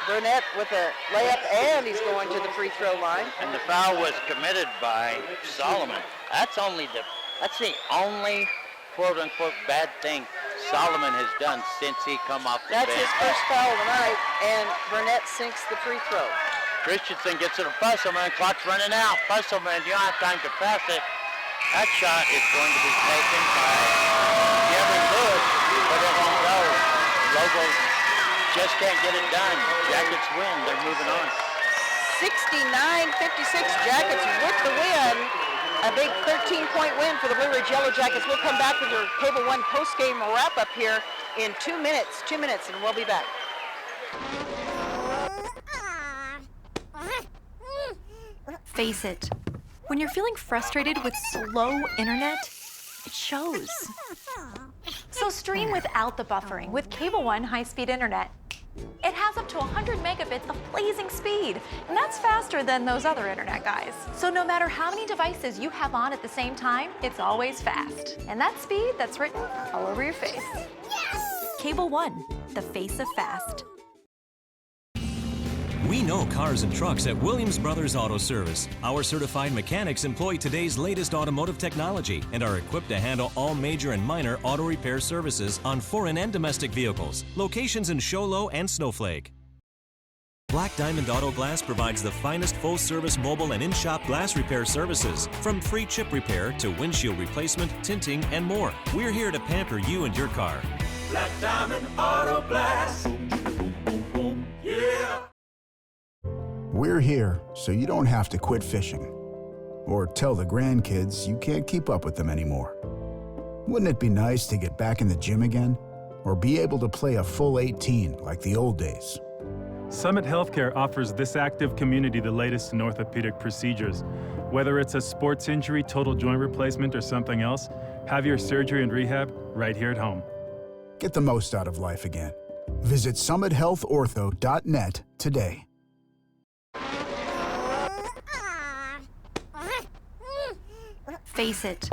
Burnett with a layup, and he's going to the free throw line. And the foul was committed by Solomon. That's the only quote-unquote bad thing Solomon has done since he come off the bench. That's his first foul of the night, and Burnett sinks the free throw. Christensen gets it to Fusselman. Clock's running out. Fusselman, you don't have time to pass it. That shot is going to be taken by Kevin Lewis, but it won't go. Lobos just can't get it done. Jackets win. They're moving on. 69-56, Jackets with the win. A big 13-point win for the Blue Ridge Yellowjackets. We'll come back with your Cable One post-game wrap-up here in 2 minutes. 2 minutes, and we'll be back. Face it, when you're feeling frustrated with slow internet, it shows. So stream without the buffering with Cable One high-speed internet. It has up to 100 megabits of blazing speed, and that's faster than those other internet guys. So no matter how many devices you have on at the same time, it's always fast. And that's speed that's written all over your face. Cable One, the face of fast. We know cars and trucks at Williams Brothers Auto Service. Our certified mechanics employ today's latest automotive technology and are equipped to handle all major and minor auto repair services on foreign and domestic vehicles. Locations in Show Low and Snowflake. Black Diamond Auto Glass provides the finest full-service mobile and in-shop glass repair services, from free chip repair to windshield replacement, tinting, and more. We're here to pamper you and your car. Black Diamond Auto Glass. Yeah. We're here so you don't have to quit fishing or tell the grandkids you can't keep up with them anymore. Wouldn't it be nice to get back in the gym again or be able to play a full 18 like the old days? Summit Healthcare offers this active community the latest in orthopedic procedures. Whether it's a sports injury, total joint replacement, or something else, have your surgery and rehab right here at home. Get the most out of life again. Visit summithealthortho.net today. Face it,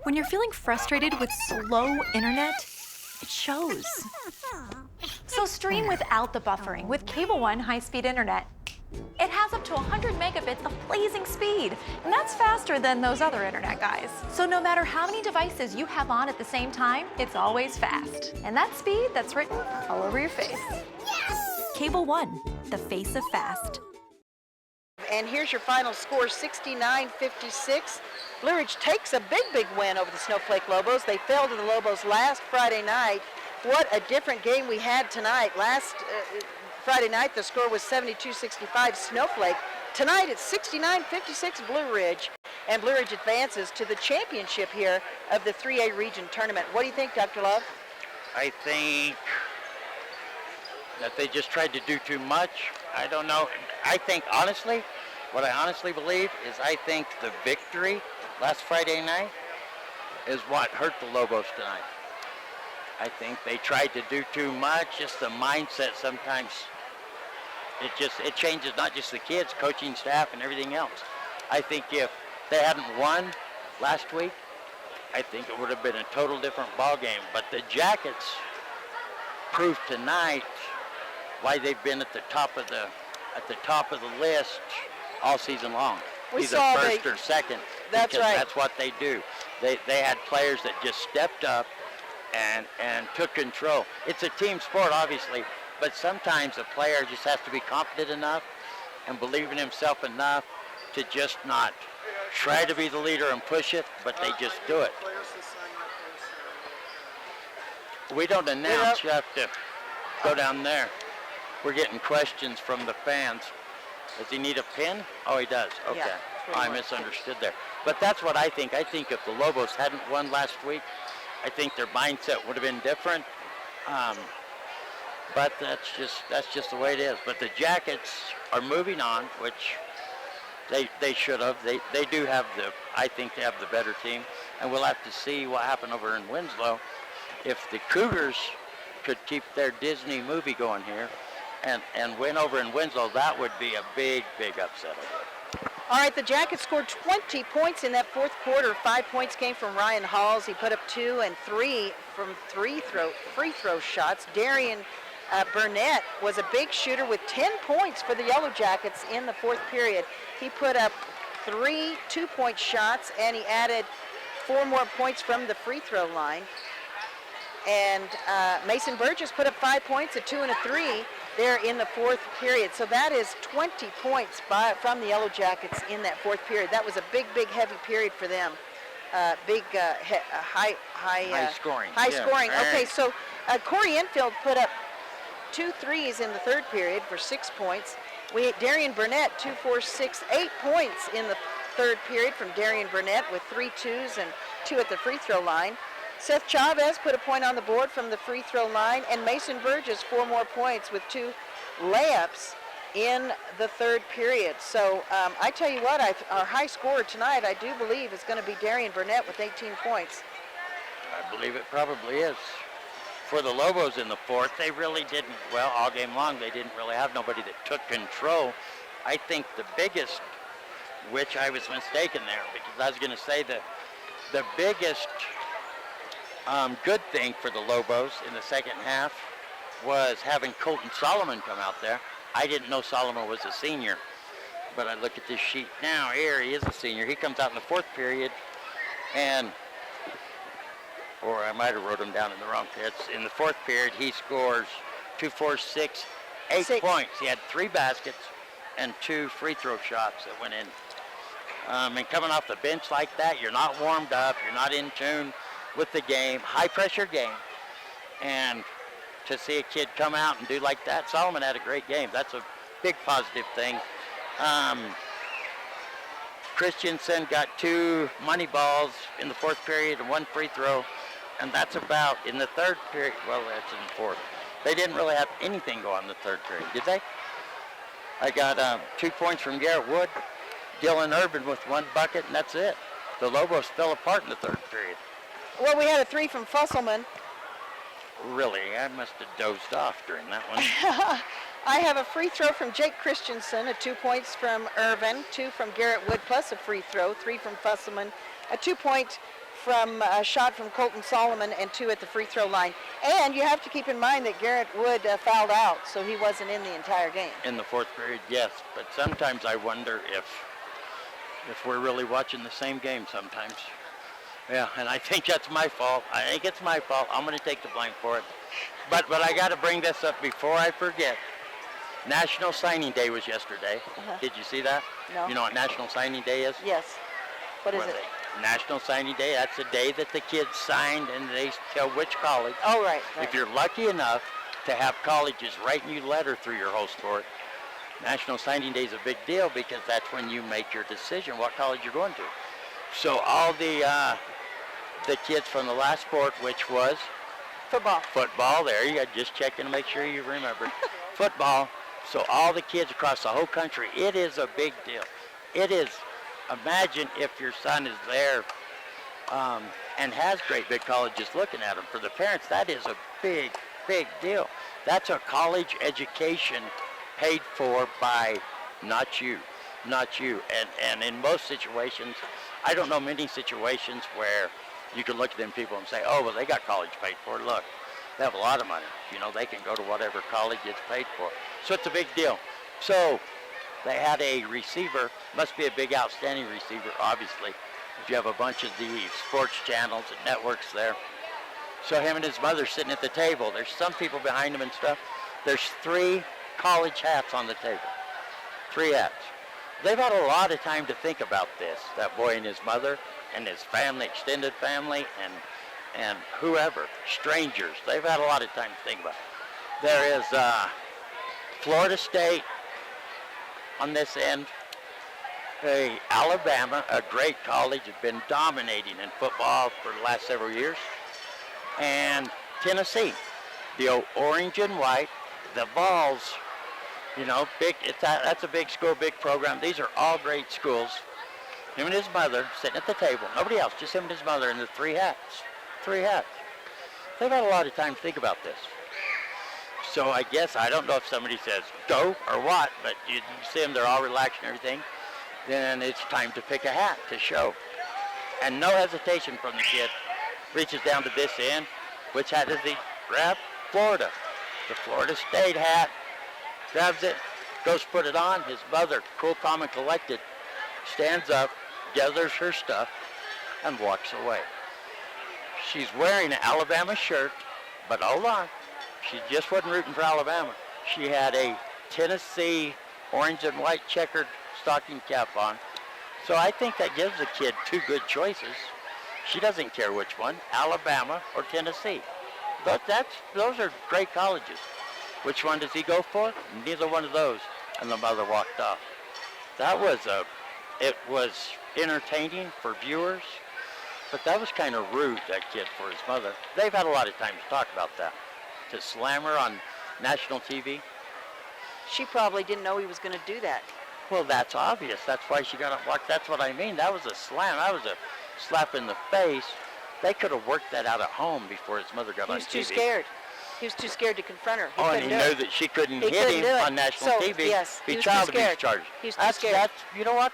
when you're feeling frustrated with slow internet, it shows. So stream without the buffering with Cable One high-speed internet. It has up to 100 megabits of blazing speed, and that's faster than those other internet guys. So no matter how many devices you have on at the same time, it's always fast. And that's speed that's written all over your face. Cable One, the face of fast. And here's your final score, 69-56. Blue Ridge takes a big win over the Snowflake Lobos. They fell to the Lobos last Friday night. What a different game we had tonight. Last Friday night, the score was 72-65 Snowflake. Tonight, it's 69-56 Blue Ridge. And Blue Ridge advances to the championship here of the 3A region tournament. What do you think, Dr. Love? I think that they just tried to do too much. I don't know. I think, honestly, what I honestly believe is I think the victory last Friday night is what hurt the Lobos tonight. I think they tried to do too much. Just the mindset sometimes, it changes not just the kids, coaching staff, and everything else. I think if they hadn't won last week, I think it would have been a total different ball game. But the Jackets proved tonight why they've been at the top of the list all season long. Either first or second. That's right. That's what they do. They had players that just stepped up and took control. It's a team sport, obviously, but sometimes a player just has to be confident enough and believe in himself enough to just not try to be the leader and push it, but they just do it. We don't announce. You have to go down there. We're getting questions from the fans. Does he need a pin? Oh, he does. Okay. Yeah, I misunderstood there. But that's what I think. I think if the Lobos hadn't won last week, I think their mindset would have been different. But that's just the way it is. But the Jackets are moving on, which they should have. They do have I think they have the better team. And we'll have to see what happened over in Winslow. If the Cougars could keep their Disney movie going here and win over in Winslow, that would be a big upset over there. All right, the Jackets scored 20 points in that fourth quarter. 5 points came from Ryan Halls. He put up 2 and 3 from free throw shots. Darian Burnett was a big shooter with 10 points for the Yellowjackets in the fourth period. He put up 3 two-point shots, and he added 4 more points from the free throw line. And Mason Burgess put up 5 points, a 2 and a 3 there in the fourth period. So that is 20 points from the Yellowjackets in that fourth period. That was a big, heavy period for them. High scoring. High scoring. Okay, so Corey Enfield put up 2 threes in the third period for 6 points. Darian Burnett, 2, 4, 6, 8 points in the third period from Darian Burnett with 3 twos and 2 at the free throw line. Seth Chavez put a point on the board from the free throw line, and Mason Burgess 4 more points with 2 layups in the third period. So I tell you what, our high scorer tonight, I do believe, is going to be Darian Burnett with 18 points. I believe it probably is. for the Lobos in the fourth, they really didn't, well, all game long, they didn't really have nobody that took control. I think the biggest, which I was mistaken there, because I was going to say that the biggest good thing for the Lobos in the second half was having Colton Solomon come out there. I didn't know Solomon was a senior, but I look at this sheet now. Here he is a senior. He comes out in the fourth period, and, or I might have wrote him down in the wrong period. In the fourth period, he scores 2, 4, 6, 8 points. He had 3 baskets and 2 free throw shots that went in. And coming off the bench like that, you're not warmed up, you're not in tune with the game, high pressure game. And to see a kid come out and do like that, Solomon had a great game. That's a big positive thing. Christensen got 2 money balls in the fourth period and 1 free throw. And that's about, in the third period, well, that's in the fourth. They didn't really have anything go on in the third period, did they? I got 2 points from Garrett Wood, Dylan Urban with 1 bucket, and that's it. The Lobos fell apart in the third period. Well, we had a 3 from Fusselman. Really, I must have dozed off during that one. I have a free throw from Jake Christensen, a 2 points from Irvin, 2 from Garrett Wood plus a free throw, 3 from Fusselman, a 2-point from a shot from Colton Solomon, and 2 at the free throw line. And you have to keep in mind that Garrett Wood fouled out, so he wasn't in the entire game. In the fourth period, yes, but sometimes I wonder if we're really watching the same game sometimes. Yeah, and I think that's my fault. I think it's my fault. I'm going to take the blame for it. But I got to bring this up before I forget. National Signing Day was yesterday. Did you see that? No. You know what National Signing Day is? Yes. What is it? National Signing Day, that's the day that the kids signed and they tell which college. Oh, right. If you're lucky enough to have colleges writing you a letter through your host sport, National Signing Day is a big deal because that's when you make your decision what college you're going to. So all the kids from the last sport, which was football, there you go, just checking to make sure you remember. Football. So all the kids across the whole country, it is a big deal. It is. Imagine if your son is there and has great big colleges looking at him. For the parents, that is a big, big deal. That's a college education paid for by not you. And in most situations, I don't know many situations where you can look at them people and say, oh, well, they got college paid for. Look, they have a lot of money. You know, they can go to whatever college it's paid for. So it's a big deal. So they had a receiver, must be a big outstanding receiver, obviously, if you have a bunch of the sports channels and networks there. So him and his mother sitting at the table. There's some people behind him and stuff. There's 3 college hats on the table. 3 hats. They've had a lot of time to think about this, that boy and his mother and his family, extended family, and whoever, strangers. They've had a lot of time to think about it. There is Florida State on this end, Alabama, a great college, has been dominating in football for the last several years, and Tennessee, the orange and white, the Vols, you know, big. That's a big school, big program. These are all great schools. Him and his mother sitting at the table. Nobody else, just him and his mother and the 3 hats. 3 hats. They've had a lot of time to think about this. So I guess, I don't know if somebody says go or what, but you see them, they're all relaxed and everything. Then it's time to pick a hat to show. And no hesitation from the kid. Reaches down to this end. Which hat does he grab? Florida. The Florida State hat. Grabs it, goes put it on. His mother, cool, calm, and collected, stands up, gathers her stuff, and walks away. She's wearing an Alabama shirt, but hold on. She just wasn't rooting for Alabama. She had a Tennessee orange and white checkered stocking cap on. So I think that gives the kid 2 good choices. She doesn't care which one, Alabama or Tennessee. But those are great colleges. Which one does he go for? Neither one of those. And the mother walked off. It was entertaining for viewers, but that was kind of rude, that kid, for his mother. They've had a lot of time to talk about that. To slam her on national TV. She probably didn't know he was going to do that. Well, that's obvious. That's why she got up. That's what I mean. That was a slam. That was a slap in the face. They could have worked that out at home before his mother got on TV. He was too scared. He was too scared to confront her. He and he couldn't do knew it. that she couldn't He hit couldn't him do it. on national So, TV. yes, he Be was too child abuse scared. charges. He was too scared. That's, you know what?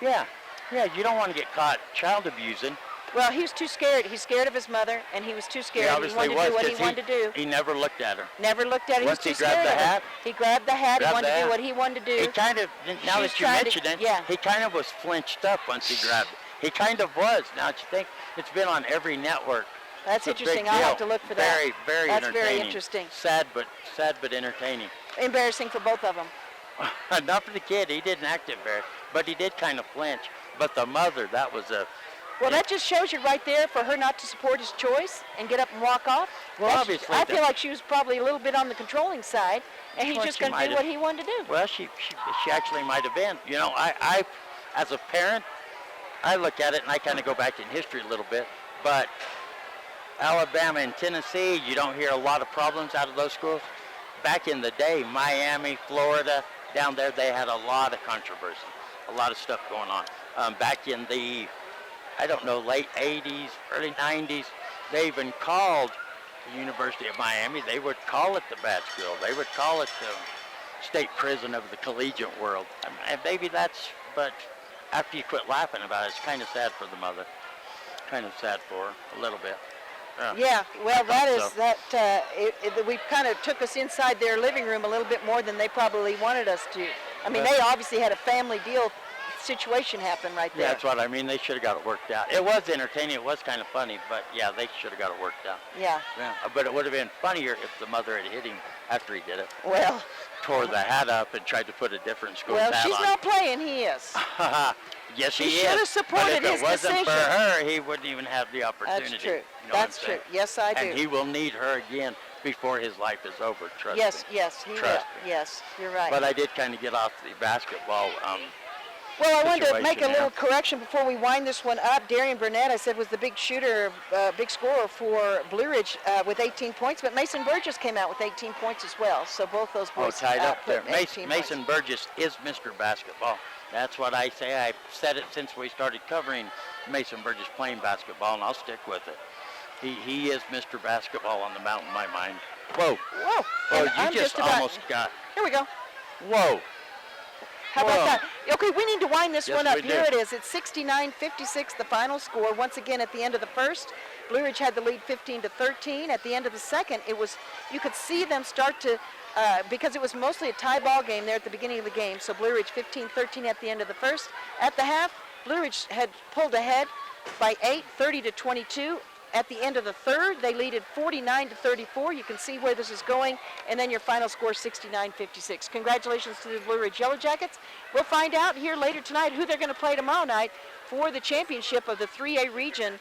Yeah, you don't want to get caught child abusing. Well, he was too scared. He's scared of his mother, and he was too scared. He obviously wanted to do what he 'cause wanted to do. He never looked at her. Never looked at her. Once he he was too grabbed scared the of her. hat, He grabbed the hat. He grabbed wanted the to do hat. what he wanted to do. He kind of, now She was that you trying to- mention it, yeah. he kind of was flinched up once he grabbed it. He kind of was. Now that you think, it's been on every network. That's It's a big interesting. I'll have deal. to look for Very, that. very That's entertaining. very interesting. Sad but entertaining. Embarrassing for both of them. Not for the kid. He didn't act embarrassed, but he did kind of flinch. But the mother, that was a... Well, that just shows you right there for her not to support his choice and get up and walk off. Well, That's- obviously I that- feel like she was probably a little bit on the controlling side, and he's Well, just she going to might do have. what he wanted to do. Well, she actually might have been. You know, I as a parent, I look at it and I kind of go back in history a little bit. But Alabama and Tennessee, you don't hear a lot of problems out of those schools. Back in the day, Miami, Florida, down there, they had a lot of controversy, a lot of stuff going on. Back in the, I don't know, late 80s, early 90s, they even called the University of Miami, they would call it the bad school. They would call it the state prison of the collegiate world. And maybe that's, but after you quit laughing about it, it's kind of sad for the mother. Kind of sad for her, a little bit. Yeah, well, that is So- that. We kind of took us inside their living room a little bit more than they probably wanted us to. I mean, But- they obviously had a family deal situation happen right there. Yeah, that's what I mean. They should have got it worked out. It was entertaining. It was kind of funny, but yeah, they should have got it worked out. Yeah. Yeah, but it would have been funnier if the mother had hit him after he did it. Well, Tore the hat up and tried to put a different school's well, hat she's on. not playing. He is. Yes, She he should have is. supported but if his it wasn't decision. for her, he wouldn't even have the opportunity. That's true. You know what That's I'm saying? true. Yes, I do. And he will need her again before his life is over. Trust Yes, me. yes, he will. Trust me. Yes, you're right. But I did kind of get off the basketball. Well, I wanted to situation make a there. little correction before we wind this one up. Darian Burnett, I said, was the big shooter, big scorer for Blue Ridge with 18 points, but Mason Burgess came out with 18 points as well. So both those boys tied up there. put 18 Mason Burgess is Mr. Basketball. That's what I say. I've said it since we started covering Mason Burgess playing basketball, and I'll stick with it. He is Mr. Basketball on the mountain in my mind. Whoa. Whoa. Oh, And you I'm just about- almost got. Here we go. Whoa. How Whoa. about that? Okay, we need to wind this Yes, one up. we Here do. it is. It's 69-56, the final score. Once again, at the end of the first, Blue Ridge had the lead 15-13. At the end of the second, it was, you could see them start to, because it was mostly a tie ball game there at the beginning of the game. So Blue Ridge 15-13 at the end of the first. At the half, Blue Ridge had pulled ahead by 8, 30-22. At the end of the third, they leaded 49-34. You can see where this is going. And then your final score, 69-56. Congratulations to the Blue Ridge Yellowjackets. We'll find out here later tonight who they're going to play tomorrow night for the championship of the 3A region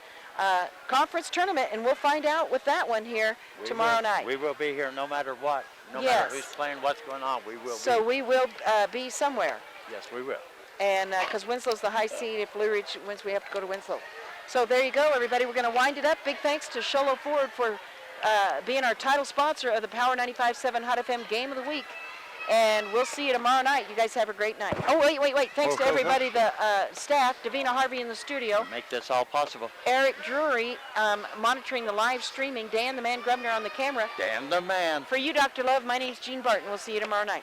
conference tournament. And we'll find out with that one here tomorrow night. We will be here no matter what. No Yes. matter who's playing, what's going on, we will So be. we will be somewhere. Yes, we will. And because Winslow's the high seed, if Blue Ridge wins, we have to go to Winslow. So there you go, everybody. We're going to wind it up. Big thanks to Sholo Ford for being our title sponsor of the Power 95.7 Hot FM Game of the Week. And we'll see you tomorrow night. You guys have a great night. Oh, wait. Thanks to everybody, the staff, Davina Harvey in the studio, Make this all possible. Eric Drury monitoring the live streaming, Dan the Man Grubner on the camera. Dan the man. For you, Dr. Love, my name's Jean Barton. We'll see you tomorrow night.